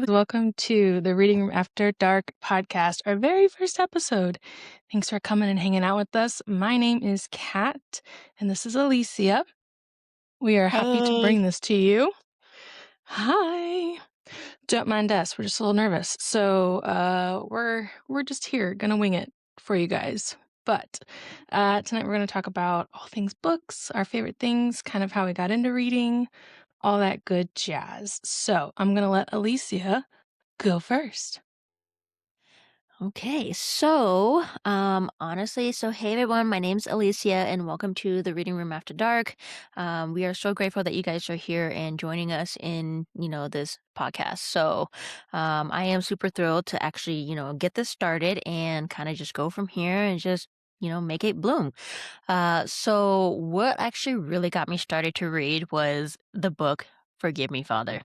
Welcome to the Reading Room After Dark podcast, our very first episode. Thanks for coming and hanging out with us. My name is Cat, and this is Alicia. We are happy to bring this to you. Hi. Don't mind us. We're just a little nervous. So we're just here, gonna wing it for you guys. But tonight we're going to talk about all things books, our favorite things, kind of how we got into reading, all that good jazz. So I'm going to let Alicia go first. Okay, honestly, hey everyone, my name's Alicia and welcome to the Reading Room After Dark. We are so grateful that you guys are here and joining us in, this podcast. I am super thrilled to actually, get this started and kind of just go from here and just, make it bloom. So what actually really got me started to read was the book Forgive Me, Father.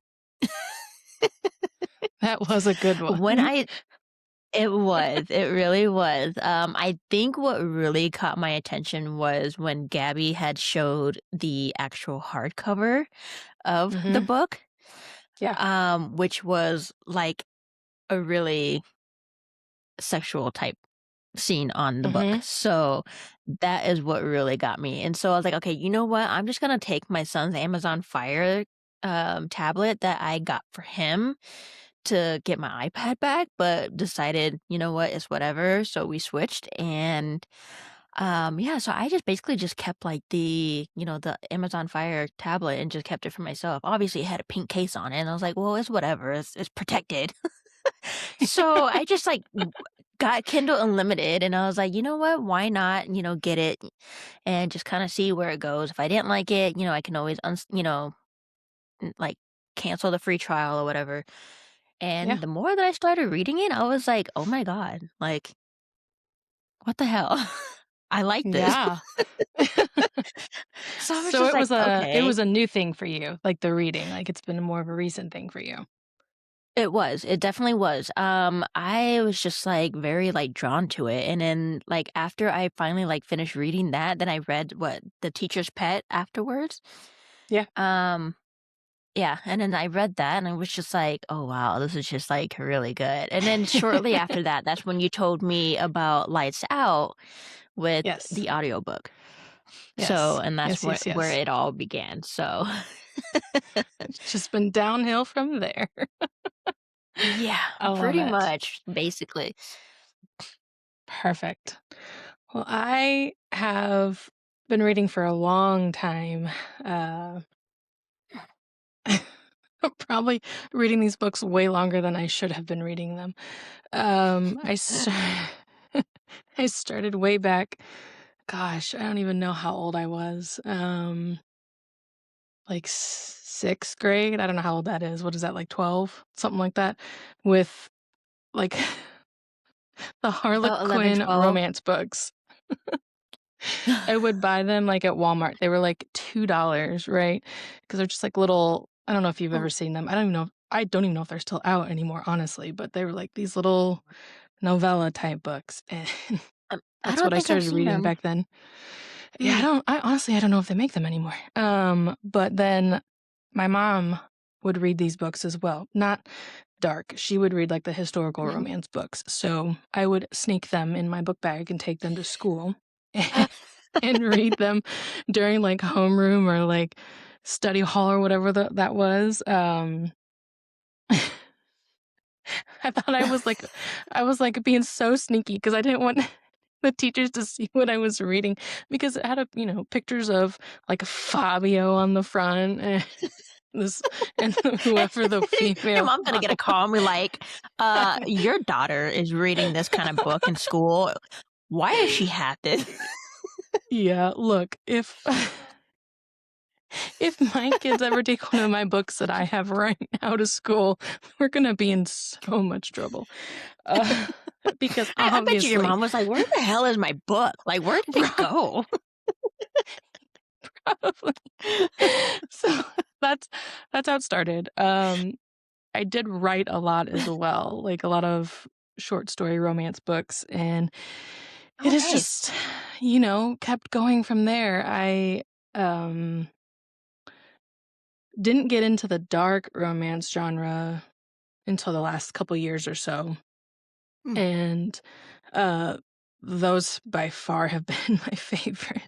That was a good one. It really was. I think what really caught my attention was when Gabby had showed the actual hardcover of the book. Yeah. Which was like a really sexual type scene on the book. So that is what really got me. And so I was like, okay, you know what? I'm just gonna take my son's Amazon Fire tablet that I got for him to get my iPad back, but decided, you know what, it's whatever. So we switched and so I just basically just kept like the Amazon Fire tablet and just kept it for myself. Obviously it had a pink case on it and I was like, well, it's whatever. It's protected. So I just like got Kindle Unlimited and I was like, you know what, why not, get it and just kind of see where it goes. If I didn't like it, I can always like cancel the free trial or whatever. And the more that I started reading it, I was like, "Oh my god, like, what the hell? I like this." Yeah. So I was So just like, it "Okay." was a new thing for you, like the reading. Like it's been more of a recent thing for you. It was, it definitely was. I was just, like, very, like, drawn to it, and then, like, after I finally, like, finished reading that, then I read, The Teacher's Pet afterwards. Yeah. Yeah, and then I read that, and I was just like, "Oh, wow, this is just, like, really good." And then shortly after that, that's when you told me about Lights Out with Yes. the audiobook. Yes. And that's where Yes. it all began, so It's just been downhill from there. yeah, I love pretty it. much, basically. Perfect. Well, I have been reading for a long time. Probably reading these books way longer than I should have been reading them. I I started way back. Gosh, I don't even know how old I was. Like sixth grade. I don't know how old that is. What is that, like 12? Something like that. With like the About 11, Harlequin 12. romance books. I would buy them like at Walmart. They were like $2, right? Because they're just like little. I don't know if you've ever Oh, seen them. I don't even know if they're still out anymore, honestly. But they were like these little novella type books, and I that's don't what I think I've started seen reading them. back then. Yeah, I honestly I don't know if they make them anymore. But then my mom would read these books as well. Not dark. She would read like the historical Mhm. romance books. So I would sneak them in my book bag and take them to school and read them during like homeroom or like study hall or whatever that was. I thought I was like being so sneaky because I didn't want the teachers to see what I was reading because it had pictures of like Fabio on the front and this and whoever the Your female mom's gonna get a model. call and be like, your daughter is reading this kind of book in school. Why does she have this?" Yeah, look, if my kids ever take one of my books that I have right now to school, we're gonna be in so much trouble. Because I bet you your obviously, mom was like, "Where the hell is my book? Like, where did it go?" probably. So that's how it started. I did write a lot as well, like a lot of short story romance books, and Oh, it has nice. just, kept going from there. I didn't get into the dark romance genre until the last couple years or so. Hmm. And uh, those by far have been my favorite.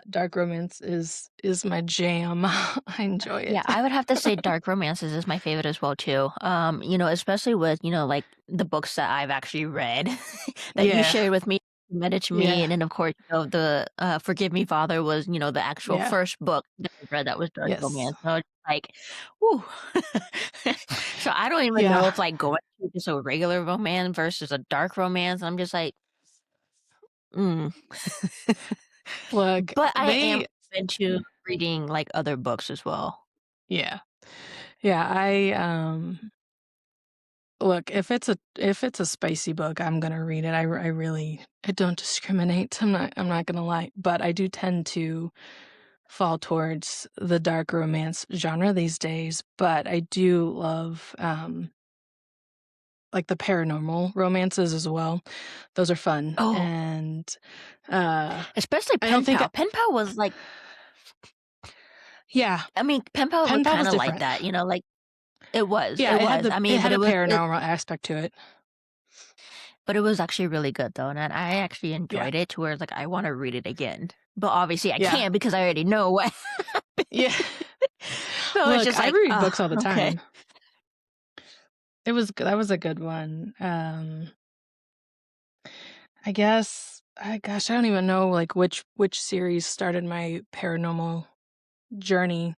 Dark romance is my jam. I enjoy Yeah, it. I would have to say dark romances is my favorite as well too. Especially with, like the books that I've actually read that you Yeah, shared with me, you read it to me, yeah, and then of course, the Forgive Me Father was, the actual yeah, first book that I read that was dark yes, romance. So it's like, whew. So I don't even yeah. know if like going to just a regular romance versus a dark romance. I'm just like, mm. Look, But I am they open to reading like other books as well. yeah, yeah. Look, if it's a spicy book, I'm gonna read it. I really I don't discriminate. I'm not gonna lie, but I do tend to fall towards the dark romance genre these days. But I do love like the paranormal romances as well. Those are fun, Oh, and uh, especially I don't pen think pal. Pen pal was like, yeah, I mean, pen pal was pen pal was kinda like different. that, like it was, Yeah, it was. I it mean, had but a it was paranormal aspect to it. but it was actually really good though, and I actually Yeah, enjoyed it to where, like, I wanna read it again. But obviously I yeah, can't because I already know what yeah. so it's Look, just I like, read "Oh, books all the okay." time. It was good. That was a good one. I guess. Gosh, I don't even know like which series started my paranormal journey.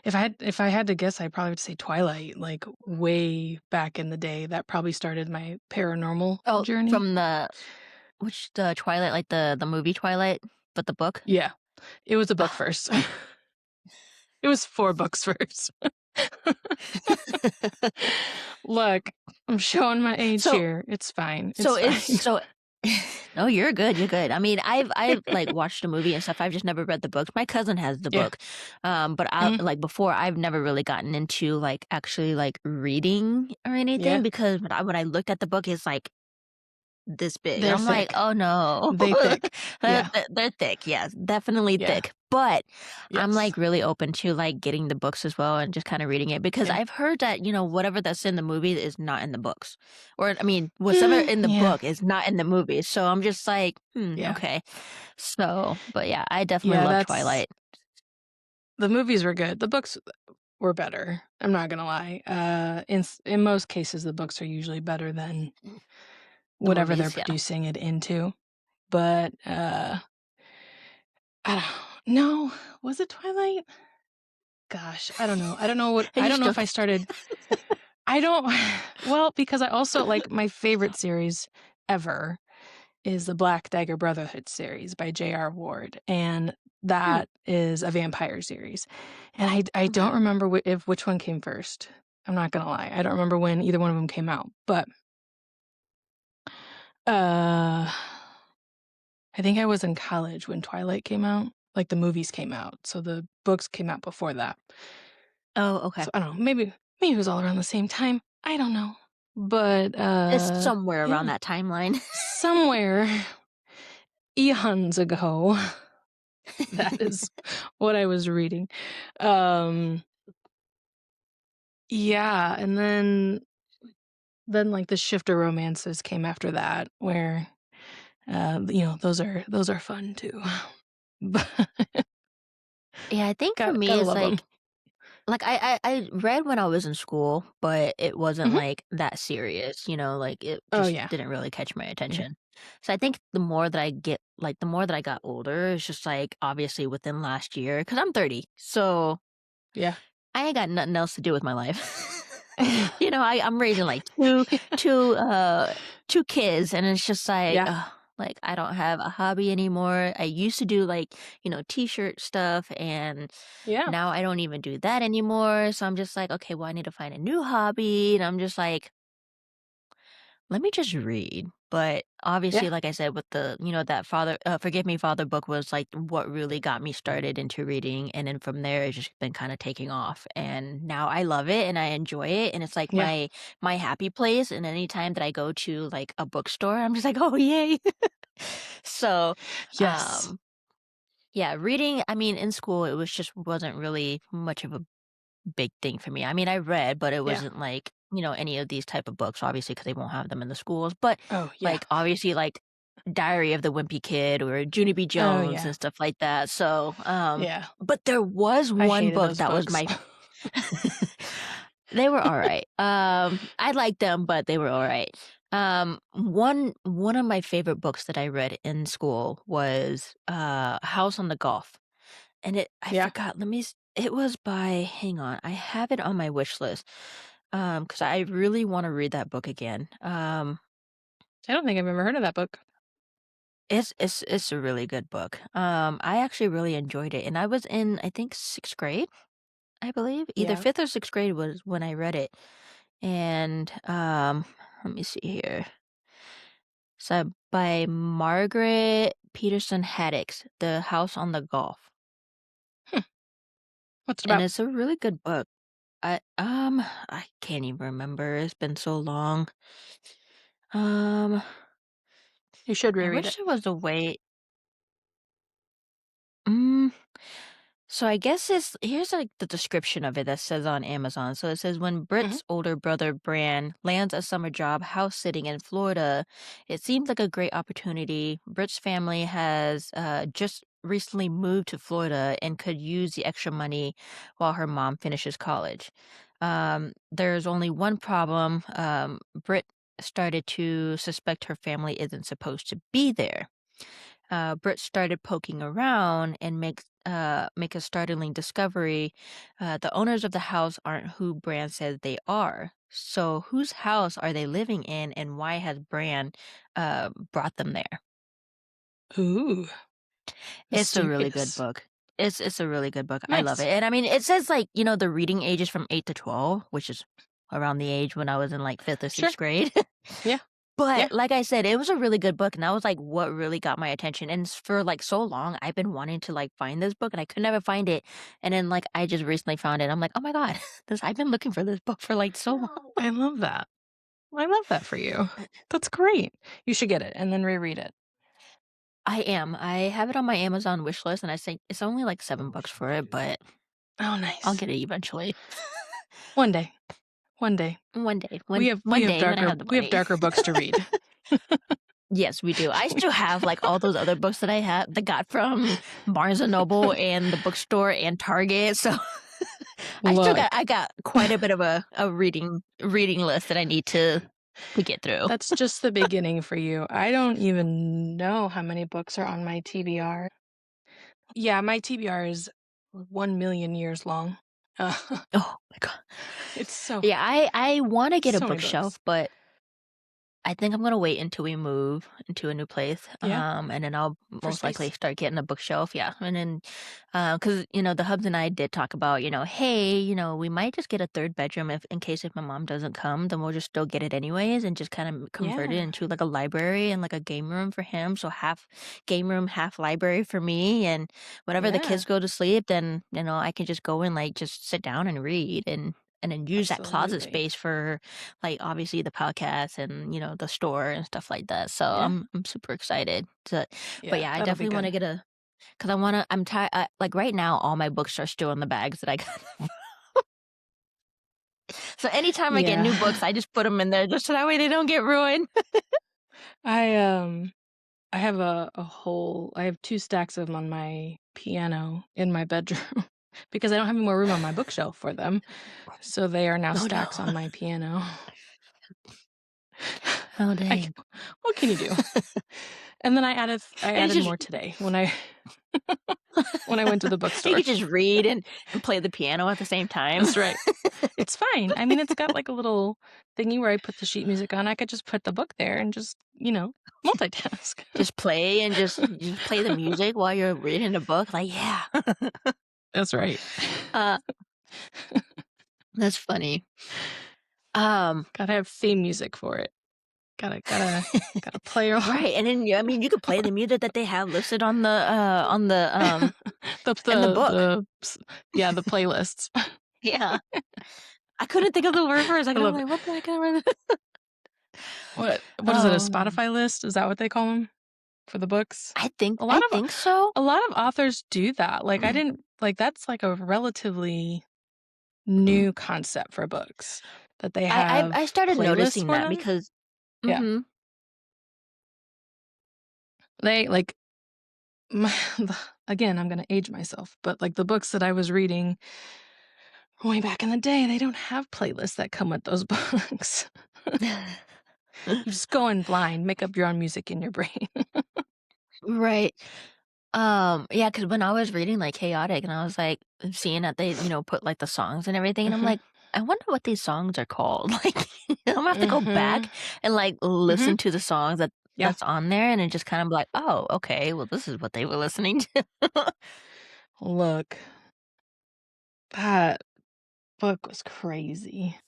If I had to guess, I probably would say Twilight. Like way back in the day, that probably started my paranormal Oh, journey. from the Twilight, like the movie Twilight, but the book? Yeah, it was a book Oh. first. It was 4 books first. Look, I'm showing my age So here. It's fine. So It's is fine. so No, you're good, you're good. I mean, I've, like, watched the movie and stuff, I've just never read the books. My cousin has the Yeah. book, but I Mhm. like, before, I've never really gotten into, like, actually, like, reading or anything Yeah. because when I looked at the book, it's, like, this big. They're I'm like, thick. "Oh, no." They thick. Yeah. They're thick, yes, definitely Yeah. thick, but I'm, Yes. like, really open to, like, getting the books as well and just kinda reading it because Yeah. I've heard that, whatever that's in the movie is not in the books. Or, I mean, whatever Mm, in the yeah. book is not in the movie, so I'm just like, "Hmm, Yeah. okay." So, but yeah, I definitely Yeah, love that's Twilight. the movies were good. The books were better. I'm not gonna lie. In most cases, the books are usually better than The whatever they're movies, yeah. producing it into. But, I don't no, was it Twilight? Gosh, I don't know. Are I you don't know still if I started I don't well, because I also like my favorite series ever is the Black Dagger Brotherhood series by J.R. Ward, and Hmm, that is a vampire series. And I don't okay. remember if which one came first. I'm not gonna lie. I don't remember when either one of them came out, but, uh, I think I was in college when Twilight came out, like, the movies came out, so the books came out before that. Oh, okay. So, I don't know, maybe it was all around the same time, I don't know. But, It's somewhere around yeah, that timeline. somewhere eons ago, that is what I was reading. Um, yeah, and then, like, the shifter romances came after that where, those are fun too. But Yeah, I think for me, gotta it's love them. like, I read when I was in school, but it wasn't, Mhm. like, that serious, like, it Oh, just yeah. didn't really catch my Yeah. attention. So I think the more that I got older, it's just, like, obviously within last year, because 'cause I'm 30, so Yeah. I ain't got nothing else to do with my life. I'm raising, like, 2 kids, and it's just like, Yeah. ugh, like, I don't have a hobby anymore. I used to do, like, T-shirt stuff, and Yeah. now I don't even do that anymore, so I'm just like, "Okay, well, I need to find a new hobby," and I'm just like, "Let me just read." But, Yeah. obviously, like I said, with that Forgive Me Father book was, like, what really got me started into reading, and then from there, it's just been kinda taking off, and now I love it, and I enjoy it, and it's, like, Yeah. my happy place, and anytime that I go to, like, a bookstore, I'm just like, "Oh, yay." So, Yes. um, yeah, reading I mean, in school, it wasn't really much of a big thing for me. I mean, I read, but it Yeah. wasn't like any of these type of books, obviously, because they won't have them in the schools, but, Oh, yeah. like, obviously, like, Diary of the Wimpy Kid or Junie B. Oh, Jones yeah. and stuff like that, so, Yeah. but there was I one hated book those that was books. my they were alright. I liked them, but they were alright. One of my favorite books that I read in school was, House on the Golf, and I Yeah. forgot, it was by hang on, I have it on my wish list, because I really wanna read that book again. I don't think I've ever heard of that book. It's a really good book. I actually really enjoyed it, and I was in, I think, 6th grade, I believe. Either Yeah. 5th or 6th grade was when I read it, and, let me see here. So, by Margaret Peterson Haddix, The House on the Gulf, Hmm. What's it and about? it's a really good book. I can't even remember, it's been so long. Um, You should I reread wish it. there was a way. Mm. So I guess here's like the description of it that says on Amazon. So it says when Mhm. Britt's older brother Bran lands a summer job house sitting in Florida, it seems like a great opportunity. Britt's family has just recently moved to Florida and could use the extra money while her mom finishes college. There's only one problem. Britt started to suspect her family isn't supposed to be there. Britt started poking around and make a startling discovery. The owners of the house aren't who Bran says they are. So whose house are they living in, and why has Bran brought them there? Ooh, It's a really good mysterious. book. It's a really good book. I love it, Nice. and I mean, it says like the reading age is from 8 to 12, which is around the age when I was in like 5th or Sure. 6th grade. Yeah. Yeah. But, like I said, it was a really good book, and that was, like, what really got my attention, and for, like, so long, I've been wanting to, like, find this book, and I could never find it, and then, like, I just recently found it, I'm like, "Oh my god, this I've been looking for this book for, like, so long." I love that. I love that for you. That's great. You should get it and then reread it. I am. I have it on my Amazon wish list, and I think it's only, like, $7 for it, but Oh, I'll nice. get it eventually. One day. One day. One day, We one have we one have day when I darker have the we have money. darker books to read. Yes, we do. I We still have, like, all those other books that I had that got from Barnes& and Noble and the bookstore and Target, so Look, I got quite a bit of a reading list that I need to get through. that's just the beginning for you. I don't even know how many books are on my TBR. Yeah, my TBR is 1,000,000 years long. Uh, Oh my god. it's so Yeah, I wanna get a so many books. bookshelf, but I think I'm gonna wait until we move into a new place, Yeah, and then I'll for most likely space. start getting a bookshelf, yeah, and then, because the hubs and I did talk about, "Hey, we might just get a 3rd bedroom if in case if my mom doesn't come, then we'll just still get it anyways and just kinda convert it Yeah, into, like, a library and, like, a game room for him, so half game room, half library for me, and whenever the yeah, kids go to sleep, then, I can just go and, like, just sit down and read and then use that closet absolutely. space for like, obviously the podcast and, the store and stuff like that, so Yeah, I'm super excited to but yeah, yeah, I that'll be definitely wanna good. get a because I wanna I'm tired. Like, right now, all my books are still in the bags that I got. So anytime I get new Yeah. books, I just put them in there just so that way they don't get ruined. I, I have I have 2 stacks of them on my piano in my bedroom because I don't have any more room on my bookshelf for them, so they are now Oh, no. stacks on my piano. Oh, I dang. what can you do? And then I And it's added just more today when I when I went to the you bookstore. could just read and play the piano at the same time. That's right. It's fine. I mean, it's got, like, a little thingy where I put the sheet music on. I could just put the book there and just, multitask. Just play and just play the music while you're reading the book, like, yeah. That's right. Uh, that's funny. Um Gotta have theme music for it. Gotta play along. Right, and then, I mean, you could play the music that they have listed on the in the book. The s yeah, the playlists. Yeah. I couldn't think of the word for a I second, I'm love it. like, "What the heck am I" What is it, a Oh, man. Spotify list? Is that what they call them for the books? I think A lot I of think so. a lot of authors do that, like, I didn't like, that's, like, a relatively new concept for books. that they I have started playlists noticing for that them. because Yeah. mhm. They like my again, I'm gonna age myself, but, like, the books that I was reading way back in the day, they don't have playlists that come with those books. You just go in blind, make up your own music in your brain. Right. Yeah, because when I was reading, like, Chaotic and I was, like, seeing that they, put, like, the songs and everything, and I'm Mhm, like, "I wonder what these songs are called." Like, I'm gonna have to go back mhm, and, like, mhm. listen to the songs Yeah. that's on there, and it just kind of like, "Oh, okay, well, this is what they were listening to." Look, that book was crazy.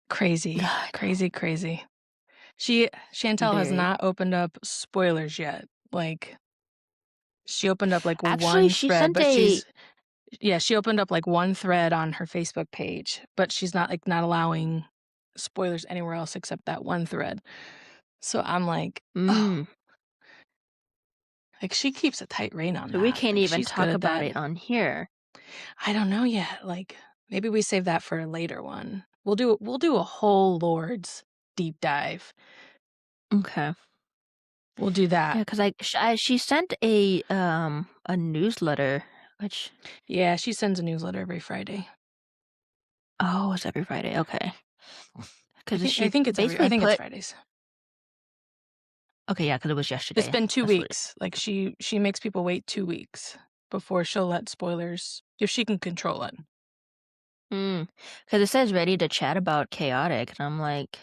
Crazy, I know. crazy, crazy. Chantel has Very. not opened up spoilers yet. Like, she opened up, like, Actually, one she thread, sent but a she opened up, like, one thread on her Facebook page, but she's not, like, not allowing spoilers anywhere else except that one thread. So I'm like, "Oh," mm, like, she keeps a tight rein on so we that, can't like, even she's good talk at about that. it on here. I don't know yet, like, maybe we save that for a later one. We'll do a whole Lords deep dive. Okay. We'll do Yeah, that. because she sent a newsletter, which Yeah, she sends a newsletter every Friday. oh, it's every Friday, okay. I Because think I she think it's every I basically think it's put Fridays. okay, yeah, because it was It's yesterday. been 2 That's what it weeks. Like, she makes people wait 2 weeks before she'll let spoilers if she can control it. because it says ready to chat about chaotic, and I'm like,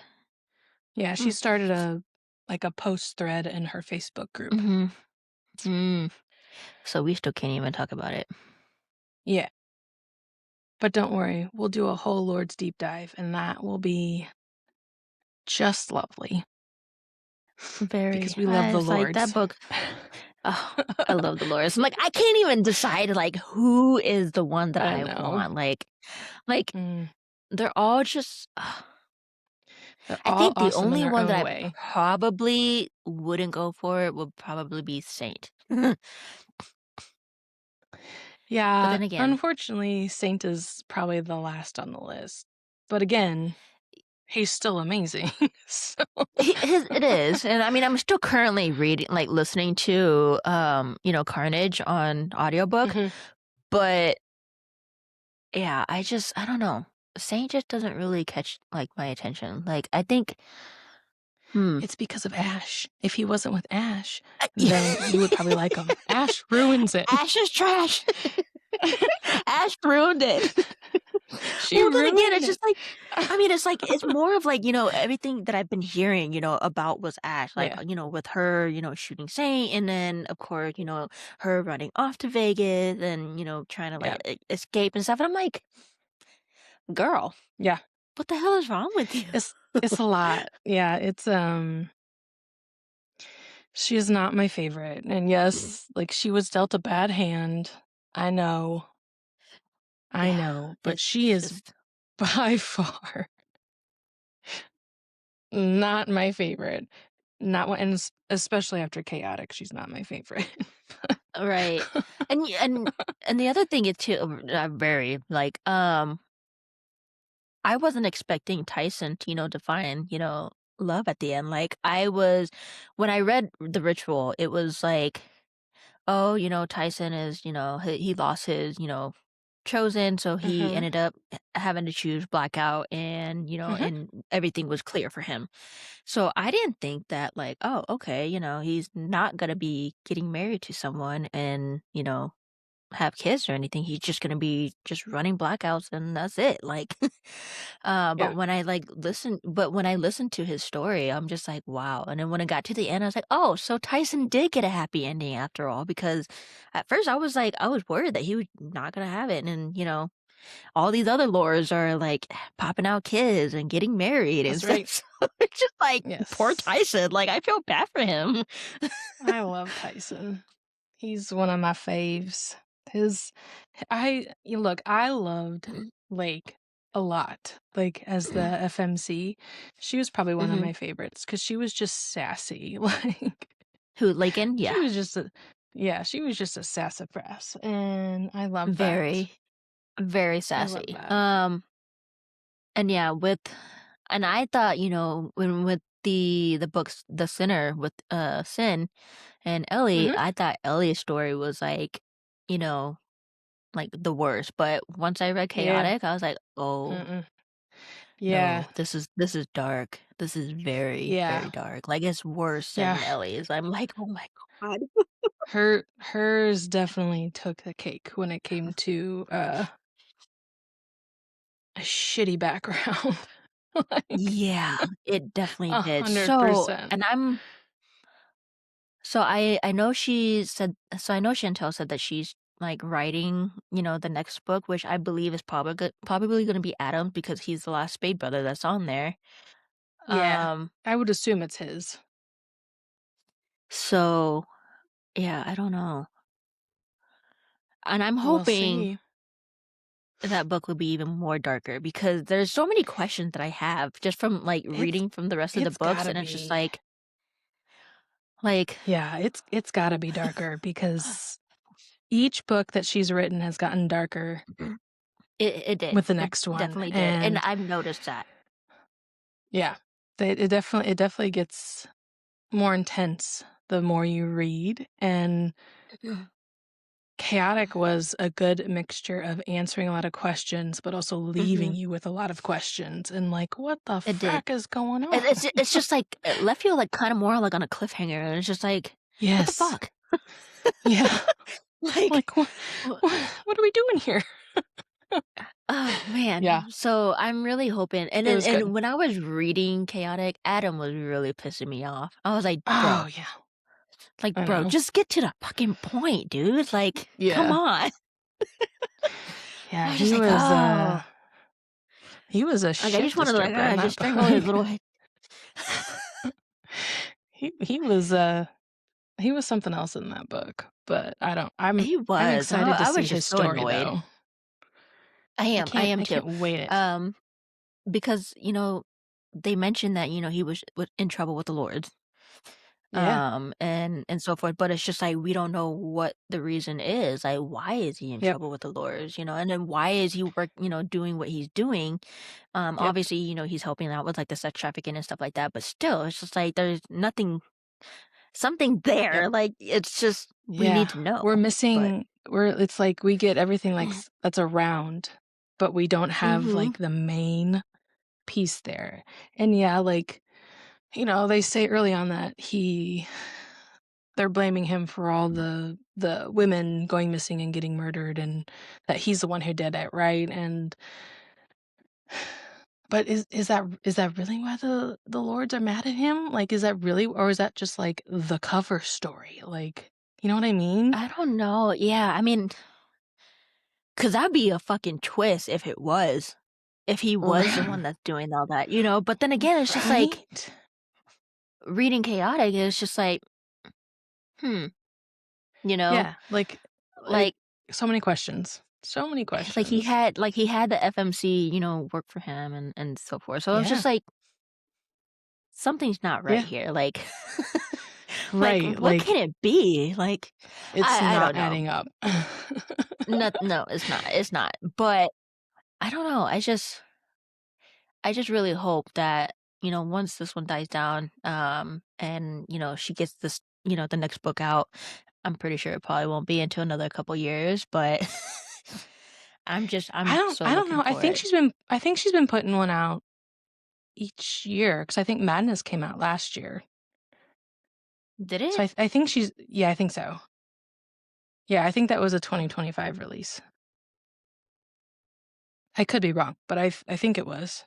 Yeah, she "Hmm, started a post thread in her Facebook group. mhm, mm." So we still can't even talk about it. Yeah, but don't worry, we'll do a whole Lord's deep dive, and that will be just lovely because Very. we love I the was like, that Lords. book oh, I love Dolores. I'm like, I can't even decide, like, who is the one that I I know. want, like, Mm. they're all just They're I all think the awesome in only their one that own I way. probably wouldn't go for it would probably be Saint. But Yeah, then again, unfortunately, Saint is probably the last on the list. But again, he's still amazing. So it is, and I mean, I'm still currently reading like, listening to, Carnage on audiobook, Mhm. but, yeah, I don't know. Saint just doesn't really catch, like, my attention. Like, I think hmm. It's because of Ash. If he wasn't with Ash, I then you would probably like him. Ash ruins it. Ash is trash. Ash ruined it. She Well, then again, ruined it's it. just like I mean, it's like it's more of like, everything that I've been hearing, about was Ash, like, Yeah, with her, shooting Saint, and then of course, her running off to Vegas and, trying to yeah, like escape and stuff. And I'm like, girl, yeah. what the hell is wrong with you? It's a lot. Yeah, she is not my favorite. And yes, like she was dealt a bad hand. I know. I Yeah, know, but she it's is just by far not my favorite. Not one, and especially after Chaotic, she's not my favorite. right. And the other thing is too, very like I wasn't expecting Tyson to, to find, love at the end. Like I was when I read The Ritual, it was like, oh, Tyson is, he lost his, chosen, so he Mhm, ended up having to choose blackout and, mhm. and everything was clear for him. So I didn't think that like, oh, okay, he's not gonna be getting married to someone and, have kids or anything. He's just gonna be just running blackouts and that's it. Like Yeah, but when I listened to his story, I'm just like, wow. And then when it got to the end, I was like, oh, so Tyson did get a happy ending after all, because at first I was like, I was worried that he was not gonna have it. And, all these other lores are like popping out kids and getting married and that's stuff. right. So it's just like poor Yes. Tyson. Like I feel bad for him. I love Tyson. He's one of my faves. His look, I loved Lake a lot. Like as the FMC, she was probably one of Hmm. my favorites because she was just sassy. Like Who, Lakin? she Yeah. was just a yeah, she was just a sassafras, and I love that. Very, very I love sassy. that. And yeah, and I thought, when with the books, The Sinner with Sin and Ellie, Mhm. I thought Ellie's story was you know, like the worst. But once I read Yeah. Chaotic, I was like, oh Mm-mm. Yeah. no, this is dark. This is very, Yeah. very dark. Like it's worse Yeah. than Ellie's. I'm like, oh my god. Hers definitely took the cake when it came to a shitty background. Like Yeah, it definitely did. So, 100%. and I know I know Chantel said that she's like writing, the next book, which I believe is probably going to be Adam because he's the last Spade brother that's on there. Yeah. Um, I would assume it's his. so yeah, I don't know. And I'm We'll hoping see. that book will be even more darker because there's so many questions that I have just from like It's reading from the rest of the it's books, gotta and it's just be. like Yeah, it's gotta be darker because each book that she's written has gotten darker it did. with the It next one. definitely did. And And I've noticed that. yeah, it definitely gets more intense the more you read. And Chaotic was a good mixture of answering a lot of questions, but also leaving Mhm. you with a lot of questions and like, what the It did. frack is going on? It's just like it left you like kind of more like on a cliffhanger, and it's just like, what the Yes. fuck? Yeah. Like, Like, what, wh- what are we doing here? oh Yeah, man. So I'm really hoping. And it then was good. and when I was reading Chaotic, Adam was really pissing me off. I was Oh, yeah, I bro, know. just get to the fucking point, dude. Like, come Yeah. on. Yeah, I was just like, oh, he was a like I shit just wanted to disturber in that just strangle his book. little head. He was something else in that book, but He I'm was. excited to I was see his just so story annoyed. though. I am I too. can't wait it. Um, because they mentioned that he was in trouble with the Lords. Yeah. And so forth, but it's just like we don't know what the reason is. Like, why is he in Yep. trouble with the Lords? And then why is he doing what he's doing? Yep. Obviously, he's helping out with like the sex trafficking and stuff like that, but still, it's just like there's something Yep. there. Like, it's just we Yeah. need to know. We're But missing it's like we get everything like that's around, but we don't have mm-hmm, like the main piece there. And yeah, like they say early on that they're blaming him for all the women going missing and getting murdered and that he's the one who did it, right? And but is that really why the lords are mad at him? Like, is that really, or is that just like the cover story? Like, you know what I mean? I don't know. Yeah, I mean, because that'd be a fucking twist if it was. If he was the Right. one that's doing all that. But then again, it's just like Right? reading Chaotic, it's just like, hmm, you know, Yeah, like like so many questions. So many questions. he had the FMC, work for him and so forth. So it's Yeah. just like something's not right Yeah. here. Like, like Right. what can Like it be? Like, it's I not don't know. adding up. No, it's not. It's not. But I don't know. I just really hope that, once this one dies down, and, she gets this, the next book out, I'm pretty sure it probably won't be until another couple years, but I I'm don't so I don't looking know. I for think it. she's been putting one out each year because I think Madness came out last year. Did So it? I think yeah, I think so. Yeah, I think that was a 2025 release. I could be wrong, but I think it was.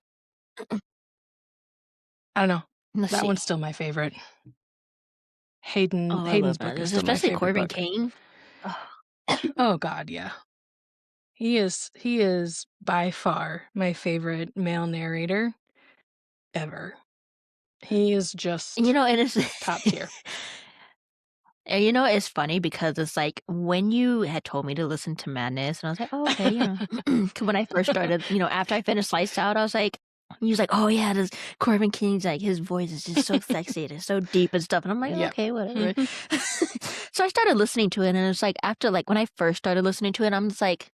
I don't know. Let's That see. one's still my favorite. Oh, I Hayden's love book is Madness, still my especially favorite Corbin book. King. Ugh. Oh God, yeah. He is by far my favorite male narrator ever. He is And just and it's top tier. and it's funny because it's like when you had told me to listen to Madness, and I was like, oh, okay, 'cause when I first started, after I finished Sliced Out, I was like, he was like, oh yeah, this Corbin King's like his voice is just so sexy and it's so deep and stuff, and I'm like, Yep. okay, whatever. Mhm. So I started listening to it, and it's like after like when I first started listening to it, I'm just like,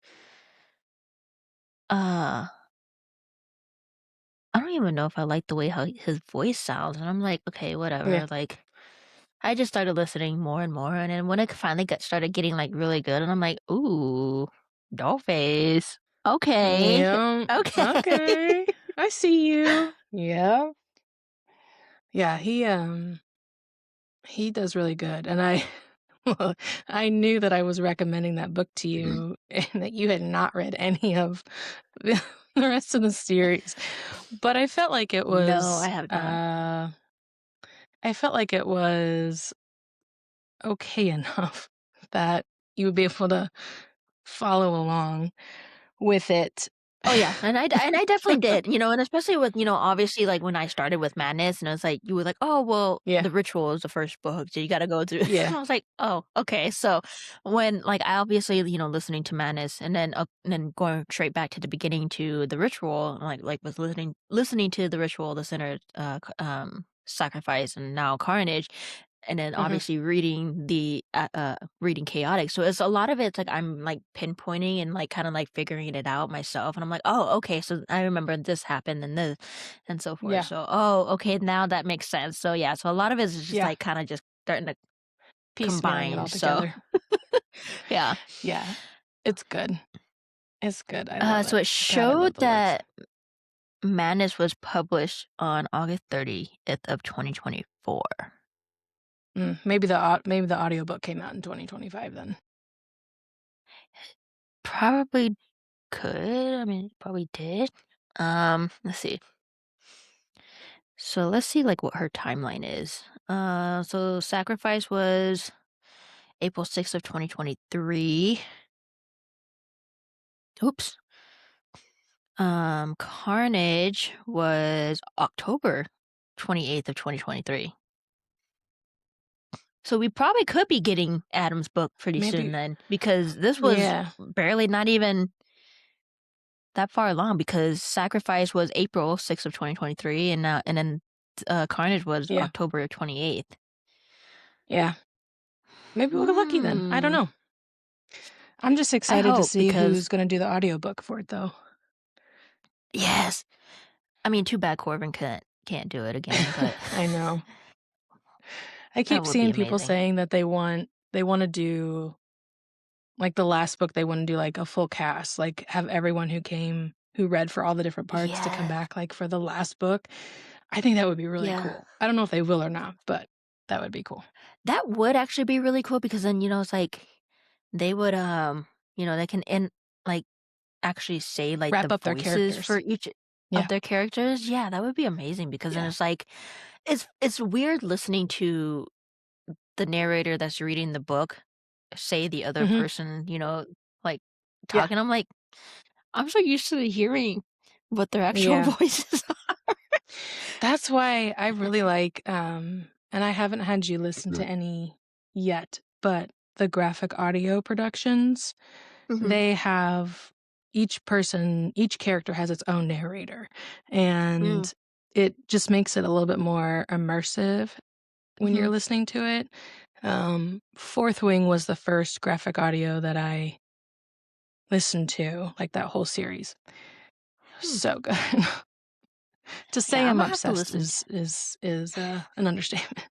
uh, don't even know if I like the way how his voice sounds. And I'm like, okay, Yeah. whatever. Like, I just started listening more and more. And then when it finally started getting like really good, and I'm like, ooh, Dollface. Okay. Yeah. Okay. Okay. I see you. Yeah. Yeah, he does really good. And I well, I knew that I was recommending that book to you and that you had not read any of the rest of the series. But No, I have not. I felt like it was okay enough that you would be able to follow along with it. Oh, yeah, and I definitely did, and especially with, obviously, like, when I started with Madness, and it's like, you were like, "Oh, well, Yeah. The Ritual is the first book, so you gotta go through." Yeah. I was like, "Oh, okay." So, when, like, I obviously, listening to Madness and then going straight back to the beginning to The Ritual, like, with listening to The Ritual, The Sinner, Sacrifice, and now Carnage, and then Mhm. obviously reading Chaotic. So it's a lot of it's like I'm like pinpointing and like kind of like figuring it out myself. And I'm like, oh, okay. So I remember this happened and this and so forth. Yeah. So, oh, okay. Now that makes sense. So yeah. So a lot of it is just Yeah. like kind of just starting to Piecemealing it combine. all So together. yeah. Yeah. It's good. It's good. I love So it. it God, I love showed the words. that Madness was published on August 30th of 2024. Maybe the audiobook came out in 2025 then. Probably could. I mean, probably did. Let's see. So let's see like what her timeline is. So Sacrifice was April 6th of 2023. Oops. Carnage was October 28th of 2023. So we probably could be getting Adam's book pretty soon Maybe then, because this was yeah. barely not even that far along, because Sacrifice was April 6th of 2023, and then Carnage was Yeah. October 28th. Yeah. Maybe we'll get lucky then. I don't Hmm. know. I'm just I excited to hope, see because who's going to do the audiobook for it though. yes. I mean, too bad Corbin can't do it again, but I know. I that keep would be seeing people amazing. saying that they want to do like the last book they want to do like a full cast, like have everyone who read for all the different parts to come Yeah. back like for the last book. I think that would be really Yeah. cool. I don't know if they will or not, but that would be cool. That would actually be really cool, because then, it's like they would, they can like actually say like the Wrap up their voices for characters. each of Yeah. their characters. Yeah, that would be amazing, because then Yeah. it's like it's weird listening to the narrator that's reading the book say the other Mhm. person, like Yeah. talking. I'm like, I'm so used to hearing what their actual Yeah. voices are. That's why I really like and I haven't had you listen to Mhm. any yet, but the graphic audio productions, they have each character has its own narrator, Mm, and it just makes it a little bit more immersive when you're mhm. listening to it. Fourth Wing was the first graphic audio that I listened to, like that whole series. Hmm. So good. To say Yeah, I'm Imma have to obsessed listen is an understatement.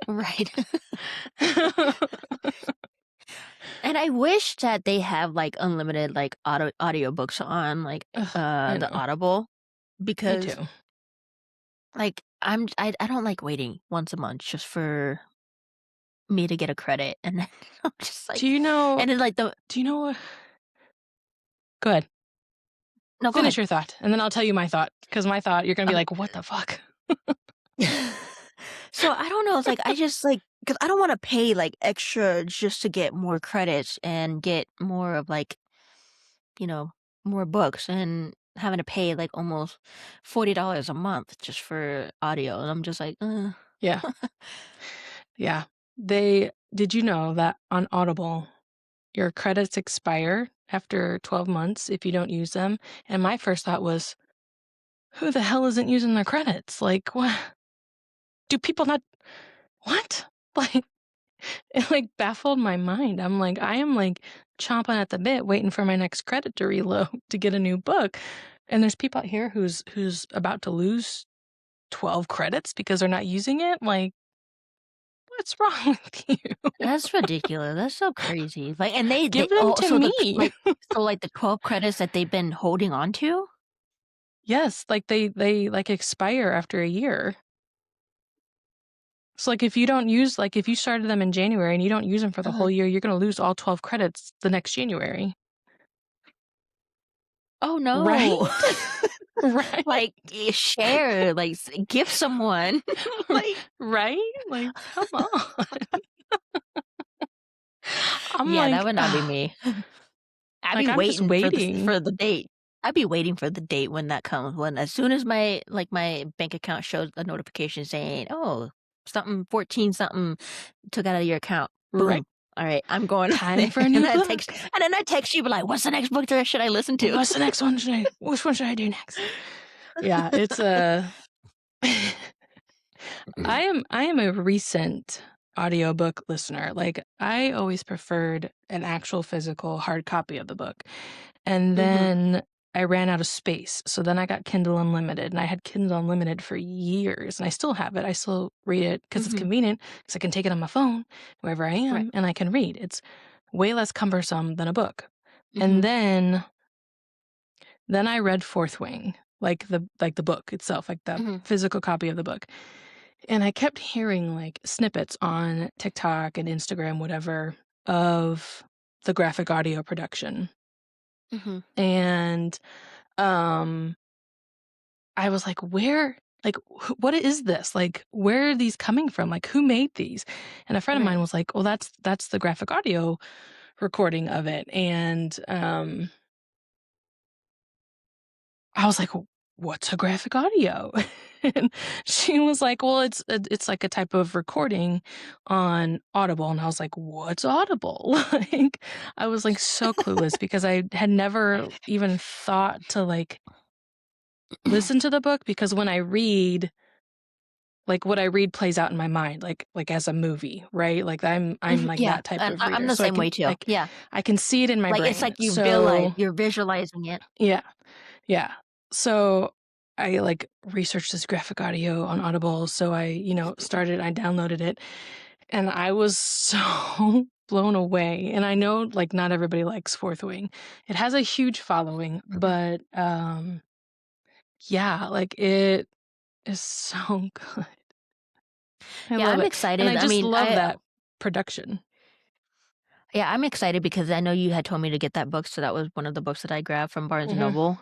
right. And I wish that they have, like, unlimited, like, audiobooks on, like, Ugh, I the know. Audible, Me because, too. like, I don't like waiting once a month just for me to get a credit, and then I'm just like, Do you know and then, like, the do you know what go ahead. no, go Finish ahead. your thought, and then I'll tell you my thought. Because my thought, you're gonna be Okay. like, "What the fuck?" So, I don't know, it's like, I just, like, because I don't wanna pay, like, extra just to get more credits and get more of, like, you know, more books, and having to pay, like, almost $40 a month just for audio, and I'm just like, "Ugh." Yeah, yeah. Did you know that on Audible, your credits expire after 12 months if you don't use them? And my first thought was, "Who the hell isn't using their credits? Like, what? Do people not what?" Like, it, like, baffled my mind. I'm like, I am, like, chomping at the bit waiting for my next credit to reload to get a new book. And there's people out here who's about to lose 12 credits because they're not using it. Like, what's wrong with you? That's ridiculous. That's so crazy. Like, and they Give them oh, to so me. like the 12 credits that they've been holding on to? Yes, like they like expire after a year. So like if you don't use like if you started them in January and you don't use them for the Uh-huh. whole year, you're going to lose all 12 credits the next January. Oh, Right? no. Right? Like, share, like, give someone. Like, Right? Like, come on. I'm yeah, that like, would not be me. I'd be like I'm just waiting for waiting. the date. I'd be waiting for the date when that comes, when as soon as my bank account shows a notification saying, "Oh, something 14 something took out of your account." Right? Boom. Alright, I'm going Time for a new book. and then I text you, be like, "What's the next book that should I listen to?" What's the next one? Which one should I do next? Yeah, it's I am a recent audiobook listener. Like I always preferred an actual physical hard copy of the book. And Mhm, then I ran out of space. So then I got Kindle Unlimited and I had Kindle Unlimited for years and I still have it. I still read it because it's mhm, convenient because I can take it on my phone wherever I right, am and I can read. It's way less cumbersome than a book. And mhm, then I read Fourth Wing, like the book itself, like the mhm, physical copy of the book. And I kept hearing like snippets on TikTok and Instagram, whatever, of the graphic audio production. mhm, And um I was like, where like what is this? Like where are these coming from? Like who made these? And a friend of mine right. was like, "Well, that's the graphic audio recording of it." And I was like, "What's a graphic audio?" And she was like, "Well, it's like a type of recording on Audible." And I was like, "What's Audible?" Like, I was like so clueless because I had never even thought to like listen to the book because when I read, like what I read plays out in my mind, like as a movie, right? Like I'm Mhm, like yeah, that type and of I'm reader, the so I same can way too, like yeah. I can see it in my Like, it's like brain. So you're visualizing it. yeah. Yeah. So I like researched this graphic audio on Audible. So I downloaded it and I was so blown away. And I know like not everybody likes Fourth Wing. It has a huge following, but yeah, like it is so good. I Yeah, love I'm it. And excited. I I just mean, love that production. yeah, I'm excited because I know you had told me to get that book, so that was one of the books that I grabbed from Barnes& and Hmm. Noble.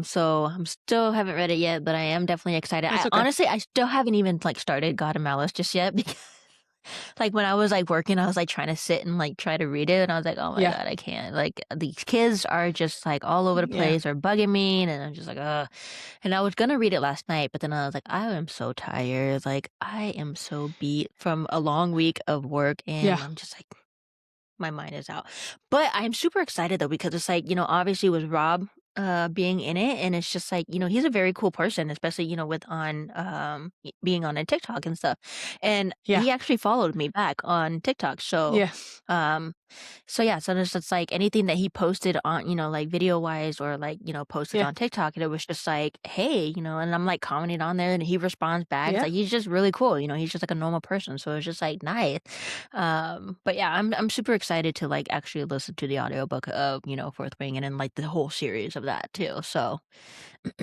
So I'm still haven't read it yet, but I am definitely excited. That's I okay. honestly, I still haven't even, like, started God of Malice just yet because, like, when I was, like, working, I was, like, trying to sit and, like, try to read it, and I was like, "Oh my Yeah. god, I can't." Like, these kids are just, like, all over the Yeah. place, are bugging me, and I'm just like, "Ugh." And I was gonna read it last night, but then I was like, "I am so tired." Like, I am so beat from a long week of work, Yeah. and I'm just like my mind is out. But I'm super excited though because it's like, obviously with Rob being in it and it's just like, he's a very cool person, especially, with on being on a TikTok and stuff. And Yeah. he actually followed me back on TikTok. Yeah. Um yeah, so there's just like anything that he posted on, like video wise or like, posted Yeah. on TikTok and it was just like, hey, and I'm like commenting on there and he responds back. It's Yeah. like he's just really cool, he's just like a normal person. So it's just like nice. But yeah, I'm super excited to like actually listen to the audiobook of, Fourth Wing and then like the whole series of that too. So